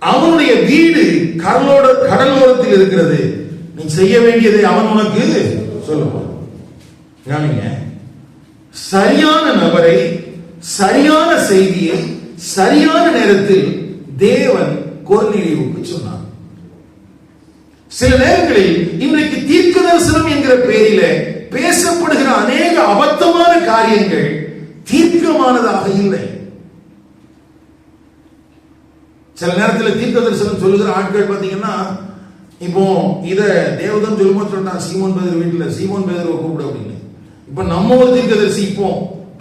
அவனுடைய வீடு கடலோரத்தில் இருக்கிறது. நீ செய்ய வேண்டியதை அவன் உனக்கு சொல்லுவான். சரியான நபரை, சரியான செய்தியை சரியான நேரத்தில் தேவன் கொர்நேலியுவுக்கு சொன்னார். சில நேரங்களில் இன்றைக்கு தீர்க்க தரிசனம் என்கிற பெயரில பேசப்படுகிற அநேக அபத்தமான காரியங்கள் தீர்க்கமானதாக இல்லை. சில நேரத்தில் தீர்க்க தரிசனம் சொல்லுகிற ஆட்கள் பாத்தீங்கன்னா, இப்போ இத தேவதன் சொல்லும்போது சொல்றான், சீமோன் பேதுரு வீட்டுல சீமோன் பேதுருவை கூப்பிடு அப்படின்னு. இப்ப நம்ம ஒரு தீர்க்கதரிசி இப்போ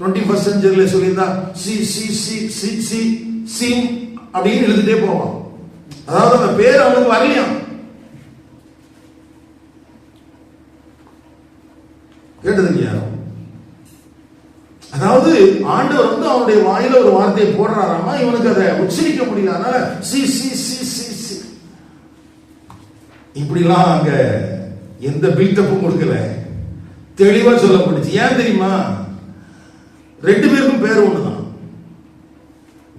21st செஞ்சுரியில சொல்லியிருந்தா சீம் அப்படின்னு எழுதிட்டே போவான். அதாவது அந்த பேர் அவனுக்கு வரலையாம். கேட்டது யாரும்? அதாவது ஆண்டவர் வந்து அவனுடைய வாயில ஒரு வார்த்தையை போடுறாராமா, இவனுக்கு அதை உச்சரிக்க முடியல, அதனால C C C C C இப்படிலாம் அங்க எந்த பில்டப்பும் கொடுக்கல, தெளிவா சொல்லப்பட்டுச்சு. ஏன் தெரியுமா? ரெண்டு பேருக்கும் பேர் ஒண்ணுதான்,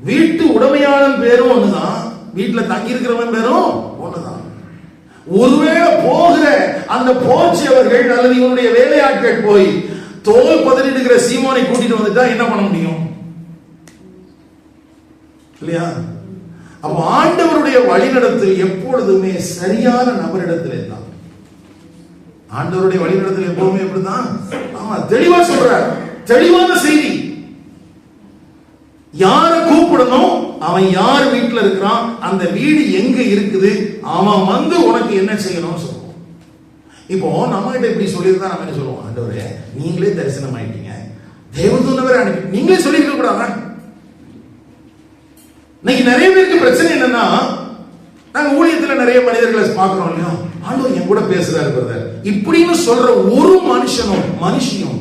வீட்டு உடைமையாளன் பேரும் ஒண்ணுதான், வீட்டுல தங்கி இருக்கிறவன் பேரும் ஒண்ணுதான். ஒருவேளை போகிற அந்த போர்ச்சியவர்கள் அல்லது இவனுடைய வேலையாட்கள் போய் தோல் பதறிடுகிற சீமோனை கூட்டிட்டு வந்துட்டா என்ன பண்ண முடியும் இல்லையா? அப்ப ஆண்டவருடைய வழிநடத்தல் எப்பொழுதுமே சரியான நபரிடத்தில் தான். ஆண்டவருடைய வழிநடத்தல் எப்பவுமே எப்படிதான்? ஆமா, தெளிவா சொல்றார், தெளிவான செய்தி. யார கூப்பிடணும், அவன் யார் வீட்டுல இருக்கிறான், அந்த வீடு எங்க இருக்குது, அவன் வந்து உனக்கு என்ன செய்யணும்னு சொல்லுவோம். இப்போ நம்ம கிட்ட இப்படி சொல்லியிருந்தா நம்ம என்ன சொல்லுவோம்? ஆண்டவரே நீங்களே தரிசனம் ஆயிட்டீங்க, தேவதூதரை அனுப்பி நீங்களே சொல்லியிருக்க கூடாதா? இன்னைக்கு நிறைய பேருக்கு பிரச்சனை என்னன்னா, நாங்க ஊழியத்துல நிறைய மனிதர்களை பார்க்கிறோம் இல்லையா, ஆண்டவர் என் கூட பேசுறாரு பிரதர் இப்படின்னு சொல்ற ஒரு மனுஷனும்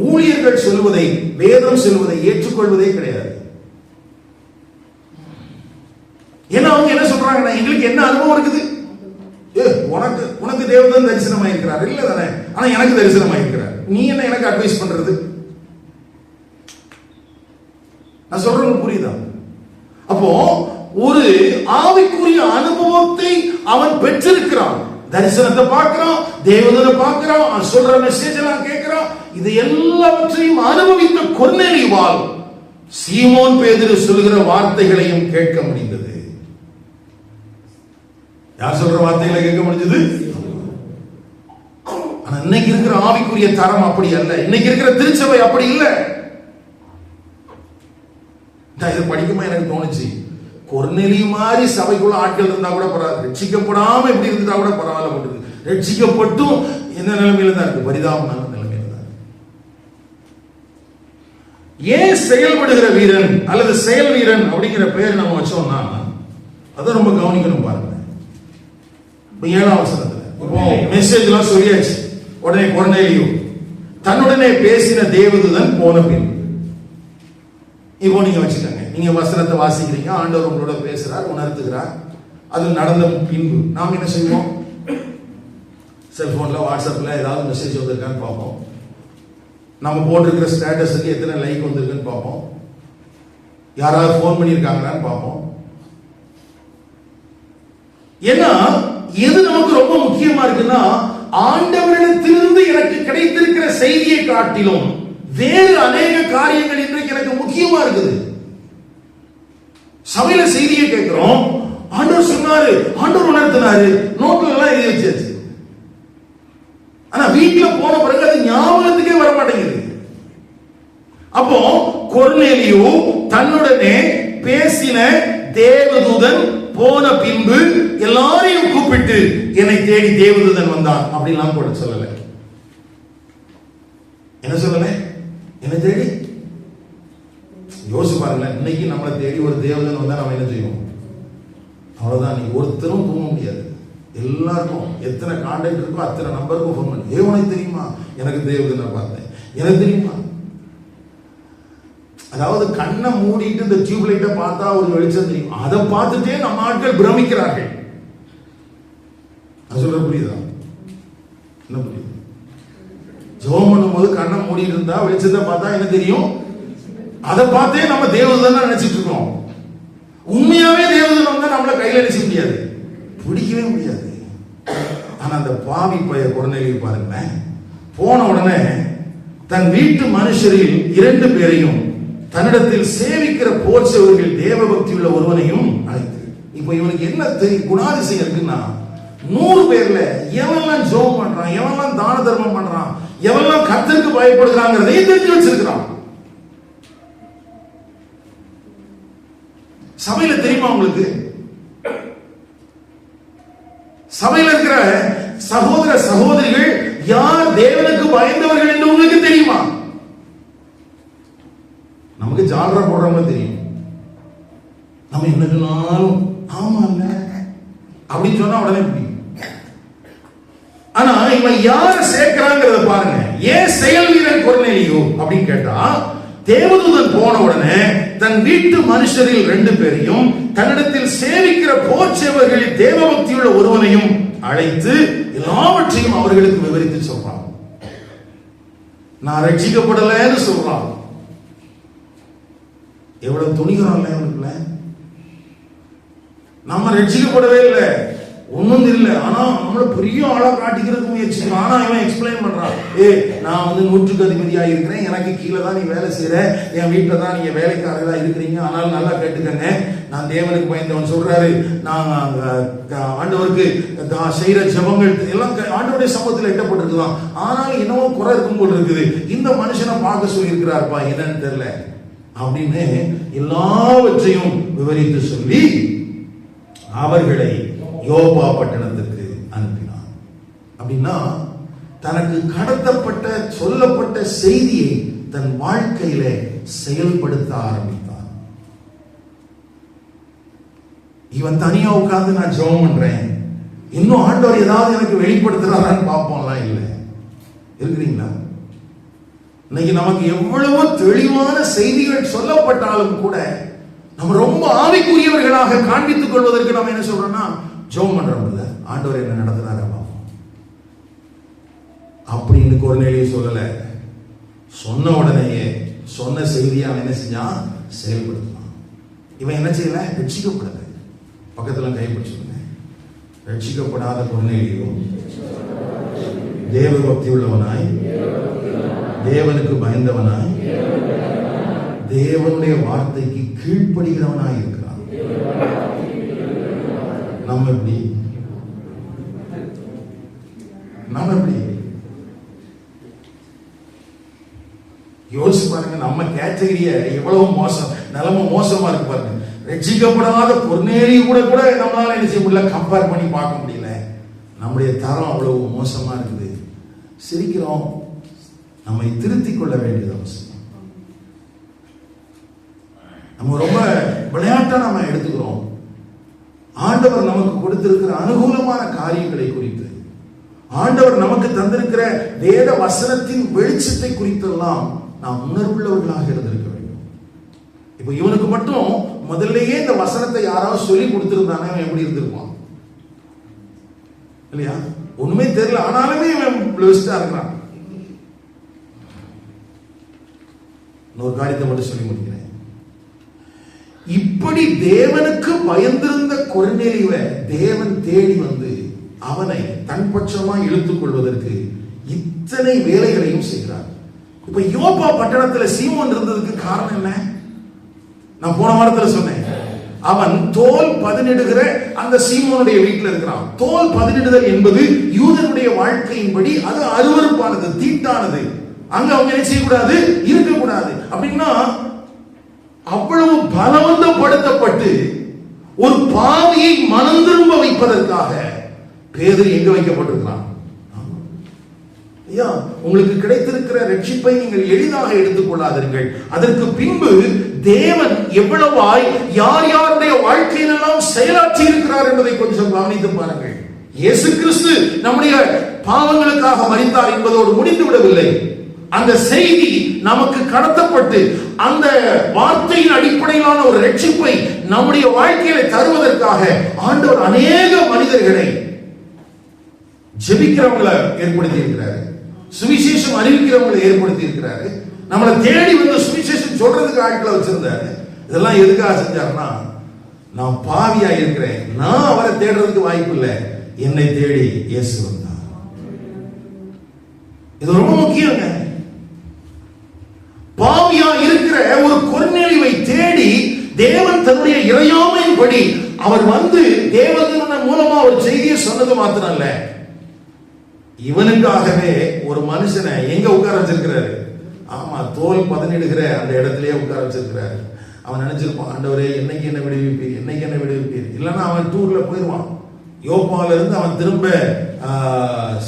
ஊழியர்கள் சொல்வதை, வேதம் சொல்வதை ஏற்றுக்கொள்வதே கிடையாது. ஏன்னா அவங்க என்ன சொல்றாங்கன்னா, எங்களுக்கு என்ன அனுபவம் இருக்குது, உனக்கு தேவதூதன் தரிசனம் ஆயிருக்கிறார் இல்ல தானே, ஆனா எனக்கு தரிசனம் ஆயிருக்கிறார், நீ என்ன எனக்கு அட்வைஸ் பண்றது? நான் சொல்றது புரியுதா? அப்போ ஒரு ஆவிக்குரிய அனுபவத்தை அவன் பெற்றிருக்கிறான், தரிசனத்தை பார்க்கிறான், தேவதூதனை பார்க்கிறான், அவன் சொல்ற மெசேஜ் எல்லாம் கேட்கிறான். இது எல்லாவற்றையும் அனுபவித்த கொர்நேலியுவால் சீமோன் பேதுரு சொல்கிற வார்த்தைகளையும் கேட்க முடிந்தது. யார் சொல்ற வார்த்தைகளை கேட்க முடிஞ்சது? ஆனா இன்னைக்கு இருக்கிற ஆவிக்குரிய தரம் அப்படி அல்ல, இன்னைக்கு இருக்கிற திருச்சபை அப்படி இல்லை. நான் இதை படிக்குமா எனக்கு தோணுச்சு, கொர்நேலியு மாதிரி சபைக்குள்ள ஆட்கள் இருந்தா கூட பரவாயில்ல, ரட்சிக்கப்படாம எப்படி இருந்தா கூட பரவாயில்ல, ரட்சிக்கப்பட்டும் எந்த நிலைமையில தான் இருக்கு, பரிதாபமான நிலைமையில தான். ஏன் செயல்படுகிற வீரன் அல்லது செயல் வீரன் அப்படிங்கிற பெயர் நம்ம வச்சோம்னா அதை ரொம்ப கவனிக்கணும் பாருங்க. 7ஆம் வசனத்துல இப்போ மெசேஜ் எல்லாம் சொல்லியாச்சு. உடனே கொர்நேலியு தன்னுடனே பேசின தேவதூதன் போன பின், இப்போ நீங்க வச்சுக்கோங்க, நீங்க வசனத்தை வாசிக்கிறீங்க, ஆண்டவர் உங்களோட பேசுறார், உணர்த்துகிறார். அது நடந்த பின்பு நாம் என்ன செய்வோம்? செல்போன்ல வாட்ஸ்அப்ல ஏதாவது மெசேஜ் வந்திருக்கான்னு பார்ப்போம், நம்ம போட்டிருக்கிற ஸ்டேட்டஸுக்கு எத்தனை லைக் வந்திருக்குன்னு பார்ப்போம், யாராவது போன் பண்ணியிருக்காங்களான்னு பார்ப்போம். ஏன்னா எது நமக்கு ரொம்ப முக்கியமா இருக்குன்னா, ஆண்டவரிடத்திலிருந்து எனக்கு கிடைத்திருக்கிற செய்தியை காட்டிலும் வேறு அநேக காரியங்கள் இன்றைக்கு எனக்கு முக்கியமா இருக்குது. சபையில செய்தியை கேட்கிறோம், ஆண்டவர் சொன்னாரு, ஆண்டவர் உணர்த்தினாரு, நோட்ல எல்லாம் எழுதி வச்சாச்சு. ஆனா வீட்டுல போன பிறகு அது ஞாபகத்துக்கே வர மாட்டேங்குது. அப்போ கொர்நேலியு தன்னுடனே பேசின தேவதூதன் போன பின்பு எல்லாரையும் கூப்பிட்டு என்னை தேடி தேவதூதன் வந்தான் அப்படிலாம் கூட சொல்லல. என்ன சொல்லல? என்ன தேடி? யோசிச்சு பாருங்களேன், இன்னைக்கு நம்மளை தேடி ஒரு தேவதூதன் வந்தா நம்ம என்ன செய்வோம்? அவ்வளவுதான், நீ ஒருத்தரும் தூங்க முடியாது. எல்லாருக்கும் எத்தனை கான்டாக்ட் இருக்கோ அத்தனை நம்பருக்கும் ஃபோன் பண்ணி, உனக்கு தெரியுமா எனக்கு தேவதூதனை பார்த்தேன், எனக்கு தெரியுமா? அதாவது கண்ணை மூடிட்டு இந்த டியூப் லைட்டை பார்த்தா ஒரு வெளிச்சம் தெரியும், அதை பார்த்துட்டே நம்ம ஆட்கள் பிரமிக்கிறார்கள். அது சொல்ற புரியுதா? என்ன புரியுது? ஜெபம் பண்ணும்போது கண்ணை மூடிட்டு இருந்தா வெளிச்சத்தை பார்த்தா என்ன தெரியும்? அதை பார்த்தே நம்ம தேவதூதன் நினைச்சிட்டு இருக்கோம். உண்மையாவே தேவதூதன் வந்தா நம்மள கையில அடிச்ச முடியாது, பிடிக்கவே முடியாது. ஆனா அந்த பாவி பைய கொர்நேலியு பாருங்களேன், போன உடனே தன் வீட்டு மனுஷரில் 2 பேரையும் தன்னிடத்தில் சேவிக்கிற போர்ச்சவர்கள் தேவ பக்தி உள்ள ஒருவனையும் அழைத்து. இப்ப இவனுக்கு என்ன தெரியும் குணாதிசயம் இருக்குன்னா, 100 பேர்ல எவெல்லாம் ஜெபம் பண்றான், எவெல்லாம் தான தர்மம் பண்றான், எவெல்லாம் கர்த்தருக்கு பயப்படுகிறாங்கிறதை தெரிஞ்சு வச்சிருக்கிறான். சபையில தெரியுமா உங்களுக்கு? சபையில இருக்கிற சகோதர சகோதரிகள் யார் தேவனுக்கு பயந்தவர்கள் என்று உங்களுக்கு தெரியுமா? நமக்கு ஜால்ரா போடுறவங்க தெரியும், நம்ம என்ன சொன்னாலும் ஆமா இல்ல அப்படின்னு சொன்னா உடனே புரியும். ஆனா இவன் யார சேர்க்கிறாங்கிறத பாருங்க, ஏன் செயல் வீரன் கொர்நேலியு அப்படின்னு கேட்டா, தேவதூதன் போன உடனே தன் வீட்டு மனுஷரில் 2 பேரையும் தன்னிடத்தில் சேவிக்கிற போர் சேவர்களில் தேவபக்தியுள்ள ஒருவனையும் அழைத்து எல்லாவற்றையும் அவர்களுக்கு விவரித்து சொல்றான். நான் ரட்சிக்கப்படலன்னு சொல்றான். எவ்வளவு துணிகரம் இல்ல, நம்ம ரட்சிக்கப்படவே இல்லை, ஒண்ணும் தெரியல, ஆனா நம்மள பெரிய ஆளா காட்டிக்கிறதுக்கு முயற்சி. ஆனா இவன் எக்ஸ்பிளைன் பண்றான், நான் வந்து 100க்கு அதிபதியா இருக்கிறேன், எனக்கு கீழே தான் நீ வேலை செய்யற, என் வீட்டுல தான் நீங்க வேலைக்காரர்களா இருக்கிறீங்க, ஆனால் நல்லா கேட்டுக்கங்க, நான் தேவனுக்கு பயந்தவன் சொல்றாரு, நான் ஆண்டவருக்கு செய்யற ஜெபங்கள் எல்லாம் ஆண்டவருடைய சமூகத்தில் எட்டப்பட்டிருக்குதான், ஆனால் என்னவோ குறை இருக்கும் போல இருக்குது, இந்த மனுஷனை பார்க்க சொல்லி இருக்கிறார்ப்பா, என்னன்னு தெரியல அப்படின்னு எல்லாவற்றையும் விவரித்து சொல்லி அவர்களை யோப்பா பட்டணத்துக்கு அனுப்பினார். அப்படின்னா தனக்கு கடத்தப்பட்ட சொல்லப்பட்ட செய்தியை தன் வாழ்க்கையில செயல்படுத்த ஆரம்பித்தார். இவன் தனியா உட்கார்ந்து நான் ஜெபம் பண்றேன், இன்னும் ஆண்டவர் ஏதாவது எனக்கு வெளிப்படுத்துறாரான்னு பார்ப்போம்லாம் இல்லை. இருக்கிறீங்களா? இன்னைக்கு நமக்கு எவ்வளவு தெளிவான செய்திகள் சொல்லப்பட்டாலும் கூட நம்ம ரொம்ப ஆவிக்குரியவர்களாக காண்பித்துக் கொள்வதற்கு நம்ம என்ன சொல்றோம்னா, ஜெபம் பண்றோம்ல, ஆண்டவர் என்ன நடத்துறாரு அப்படின்னு கொர்நேலியு சொல்லல. சொன்ன உடனேயே சொன்ன செய்தியை அவன் என்ன செஞ்சான், செயல்படுத்தினான். இவன் என்ன செய்யல, ரட்சிக்கப்படல. பக்கத்துல கைப்பிடிச்சுங்க. ரட்சிக்கப்படாத கொர்நேலியு தேவ பக்தி உள்ளவனாய், தேவனுக்கு பயந்தவனாய், தேவனுடைய வார்த்தைக்கு கீழ்ப்படுகிறவனாய் இருக்கிறான். நம்ம எப்படி யோசிச்சு பாருங்க. நம்ம கேட்டகரிய எவ்வளவு மோசம், நிலைமை மோசமா இருக்கு பாருங்க. ரட்சிக்கப்படாத கொர்நேலியு கூட நம்மளால என்ன செய்ய முடியல, கம்பேர் பண்ணி பார்க்க முடியல. நம்முடைய தரம் அவ்வளவு மோசமா இருக்குது. சிரிக்கிறோம், நம்மை திருத்திக் கொள்ள வேண்டியது அவசியம். நம்ம ரொம்ப விளையாட்டா நம்ம எடுத்துக்கிறோம். ஆண்டவர் நமக்கு கொடுத்திருக்கிற அனுகூலமான காரியங்களை குறித்து, ஆண்டவர் நமக்கு தந்திருக்கிற வேத வசனத்தின் வெளிச்சத்தை குறித்தெல்லாம் நாம் உணர்வுள்ளவர்களாக இருந்திருக்க வேண்டும். இப்ப இவனுக்கு மட்டும் முதல்லயே இந்த வசனத்தை யாராவது சொல்லி கொடுத்திருந்தானே அவன் எப்படி இருந்திருப்பான் இல்லையா? ஒண்ணுமே தெரியல, ஆனாலுமே இவன் பிளஸ்டா இருக்கிறான். இன்னொரு காரியத்தை மட்டும் சொல்லி முடிக்கிறேன். இப்படி தேவனுக்கு பயந்திருந்த கொர்நேலியுவை தேவன் தேடி வந்து அவனை தன் பட்சமா இழுத்துக் கொள்வதற்கு இத்தனை வேலைகளையும் செய்கிறார். இப்ப யோப்பா பட்டணத்துல சீமோன் இருந்ததுக்கு காரணம் என்ன? நான் போன வாரத்துல சொன்னேன், அவன் தோல் பதனிடுகிற அந்த சீமோனுடைய வீட்டில் இருக்கிறான். தோல் பதனிடுதல் என்பது யூதனுடைய வாழ்க்கையின்படி அது அருவருப்பானது, தீட்டானது. அங்க அவங்க என்ன செய்யக்கூடாது, இருக்கக்கூடாது. அப்படின்னா அவ்வளவு பலவந்தப்படுத்தப்பட்டு ஒரு பாவியை மனம் திரும்ப வைப்பதற்காக பேதுரு எங்க வைக்கப்பட்டிருக்கிறான்? ஐயா, உங்களுக்கு கிடைத்திருக்கிற ரட்சிப்பை நீங்கள் எளிதாக எடுத்துக் கொள்ளாதீர்கள். அதற்கு பின்பு தேவன் எவ்வளவாய் யார் யாருடைய வாழ்க்கையிலெல்லாம் செயலாற்றி இருக்கிறார் என்பதை கொஞ்சம் கவனித்து பாருங்கள். இயேசு கிறிஸ்து நம்முடைய பாவங்களுக்காக மரித்தார் என்பதோடு முடிந்து விடவில்லை. அந்த செய்தி நமக்கு கடத்தப்பட்டு அந்த வார்த்தையின் அடிப்படையிலான ஒரு ரட்சிப்பை நம்முடைய வாழ்க்கையில தருவதற்காக ஆண்டவர் அநேக மனிதர்களை ஜெபிக்கிறவங்களை ஏற்படுத்தி இருக்கிறாரு, சுவிசேஷம் அறிவிக்கிறவங்களை ஏற்படுத்தி இருக்கிறாரு, நம்மளை தேடி வந்து சுவிசேஷம் சொல்றதுக்கு ஆட்களை வச்சிருந்தாரு. இதெல்லாம் எதுக்காக செஞ்சாருன்னா, நான் பாவியா இருக்கிறேன், நான் அவரை தேடுறதுக்கு வாய்ப்பு இல்லை, என்னை தேடி இயேசு வந்தார். இது ரொம்ப முக்கியங்க. பாவியா இருக்கிற ஒரு கொர்நேலியுவை தேடி தேவன் தன்னுடைய இறையாமையின்படி அவர் வந்து தேவதூதன் மூலமா ஒரு செய்தியை சொன்னது மாத்திரம் இல்ல, இவனுக்காகவே ஒரு மனுஷனை எங்க உட்கார வச்சிருக்கிறாரு? ஆமா, தோல் பதனிடுகிற அந்த இடத்திலேயே உட்கார வச்சிருக்கிறாரு. அவன் நினைச்சிருப்பான், ஆண்டவரே என்னைக்கு என்ன விடுவிப்பீர், என்னைக்கு என்ன விடுவிப்பீர். இல்லைன்னா அவன் டூர்ல போயிடுவான். யோப்பால இருந்து அவன் திரும்ப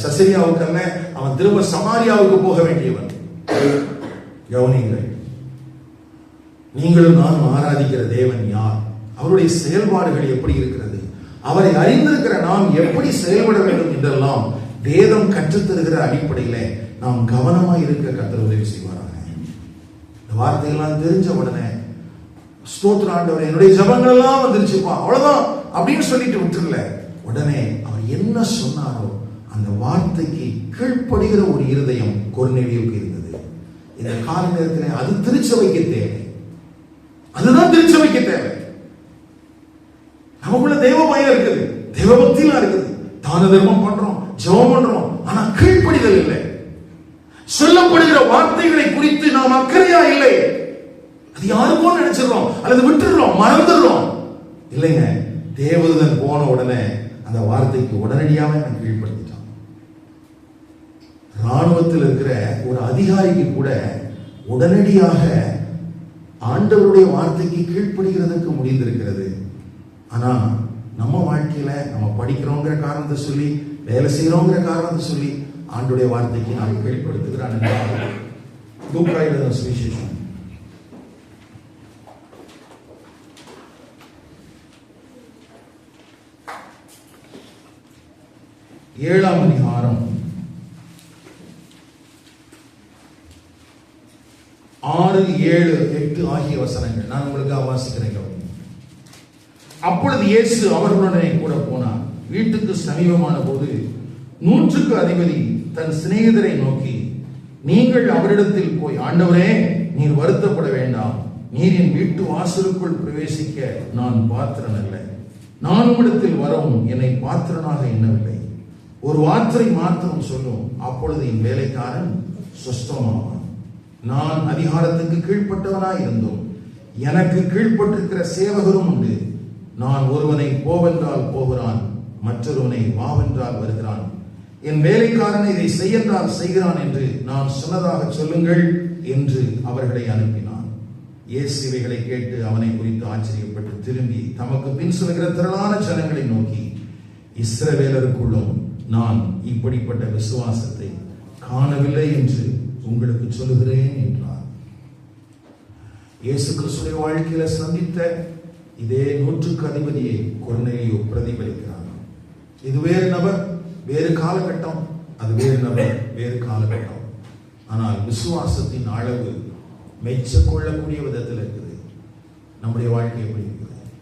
சசரியாவுக்கு அல்ல, அவன் திரும்ப சமாரியாவுக்கு போக வேண்டியவன். கவனிங்கள், நீங்களும் நானும் ஆராதிக்கிற தேவன் யார், அவருடைய செயல்பாடுகள் எப்படி இருக்கிறது, அவரை அறிந்திருக்கிற நாம் எப்படி செயல்பட வேண்டும் என்றெல்லாம் வேதம் கற்றுத்தருகிற அடிப்படையில நாம் கவனமா இருக்க கர்த்தர் உதவி செய்வாராங்க. இந்த வார்த்தைகள்லாம் தெரிஞ்ச உடனே ஸ்தோத்திரம் ஆண்டவரே, என்னுடைய ஜபங்கள் எல்லாம் வந்துருச்சுப்பா, அவ்வளவுதான் அப்படின்னு சொல்லிட்டு விட்டுருல. உடனே அவர் என்ன சொன்னாரோ அந்த வார்த்தைக்கு கீழ்ப்படுகிற ஒரு இருதயம் கொர்நேலியுவுக்கு இருந்தது. இந்த கால நேரத்தில் அது திருச்சபைக்கு தேவை. அதுதான் திருச்சபைக்கு தேவை. நமக்குள்ள தெய்வ பயம் இருக்குது, தெய்வ பக்திலாம் இருக்குது, தான தர்மம் பண்றோம், ஜெபம் பண்றோம், ஆனா கீழ்ப்படிதல் இல்லை. சொல்லப்படுகிற வார்த்தைகளை குறித்து நாம் அக்கறையா இல்லை. அது யாருக்கும் நினைச்சிடறோம் அல்லது விட்டுடுறோம், மறந்துடுறோம். இல்லைங்க, தேவதூதன் போன உடனே அந்த வார்த்தைக்கு உடனடியாக நான் கீழ்ப்படுத்திட்டான். ராணுவத்தில் இருக்கிற ஒரு அதிகாரிக்கு கூட உடனடியாக ஆண்டவருடைய வார்த்தைக்கு கீழ்ப்படுகிறதுக்கு முடிந்திருக்கிறது. ஆனா நம்ம வாழ்க்கையில நம்ம படிக்கிறோங்கிற காரணத்தை சொல்லி, வேலை செய்யறோங்கிற காரணத்தை சொல்லி ஆண்டவருடைய வார்த்தைக்கு நாம் கீழ்ப்படுத்துகிறான். லூக்கா எழுதின சுவிசேஷம் 7ஆம் அதிகாரம் 6, 7, 8 ஆகிய வசனங்கள் நான் உங்களுக்கு வாசிக்கிறேன். அப்பொழுது இயேசு அவர்களுடனே கூட போனார். வீட்டுக்கு சமீபமான போது 100க்கு அதிபதி தன் சிநேகிதரை நோக்கி, நீங்கள் அவரிடத்தில் போய், ஆண்டவரே, நீர் வருத்தப்பட வேண்டாம், நீர் என் வீட்டு வாசலுக்குள் பிரவேசிக்க நான் பாத்திரன் அல்ல, நான் உம்மிடத்தில் வரவும் என்னை பாத்திரனாக எண்ணவில்லை, ஒரு வார்த்தை மாத்திரம் சொல்லும், அப்பொழுது என் வேலைக்காரன் சுஸ்தமாவான். நான் அதிகாரத்துக்கு கீழ்ப்பட்டவனாய் இருந்தோம், எனக்கு கீழ்ப்பட்டிருக்கிற சேவகரும் உண்டு. நான் ஒருவனை போவென்றால் போகிறான், மற்றொருவனை வாவென்றால் வருகிறான், என் வேலைக்காரனை இதை செய்யென்றால் செய்கிறான் என்று நான் சொன்னதாக சொல்லுங்கள் என்று அவர்களை அனுப்பினான். இயேசு இவைகளை கேட்டு அவனை குறித்து ஆச்சரியப்பட்டு திரும்பி தமக்கு பின் சொல்கிற திரளான ஜனங்களை நோக்கி, இஸ்ரவேலருக்குள்ளும் நான் இப்படிப்பட்ட விசுவாசத்தை காணவில்லை என்று உங்களுக்கு சொல்லுகிறேன் என்றார். இயேசு கிறிஸ்துவின் வாழ்க்கையில சந்தித்த இதே 100க்கு அதிபதியை கொர்நேலியு பிரதிபலிக்கிறார். இது வேறு நபர், வேறு காலகட்டம், அது வேறு நபர், வேறு காலகட்டம். ஆனால் விசுவாசத்தின் அளவு மெச்ச கொள்ளக்கூடிய விதத்தில் இருக்குது. நம்முடைய வாழ்க்கை எப்படி இருக்குது?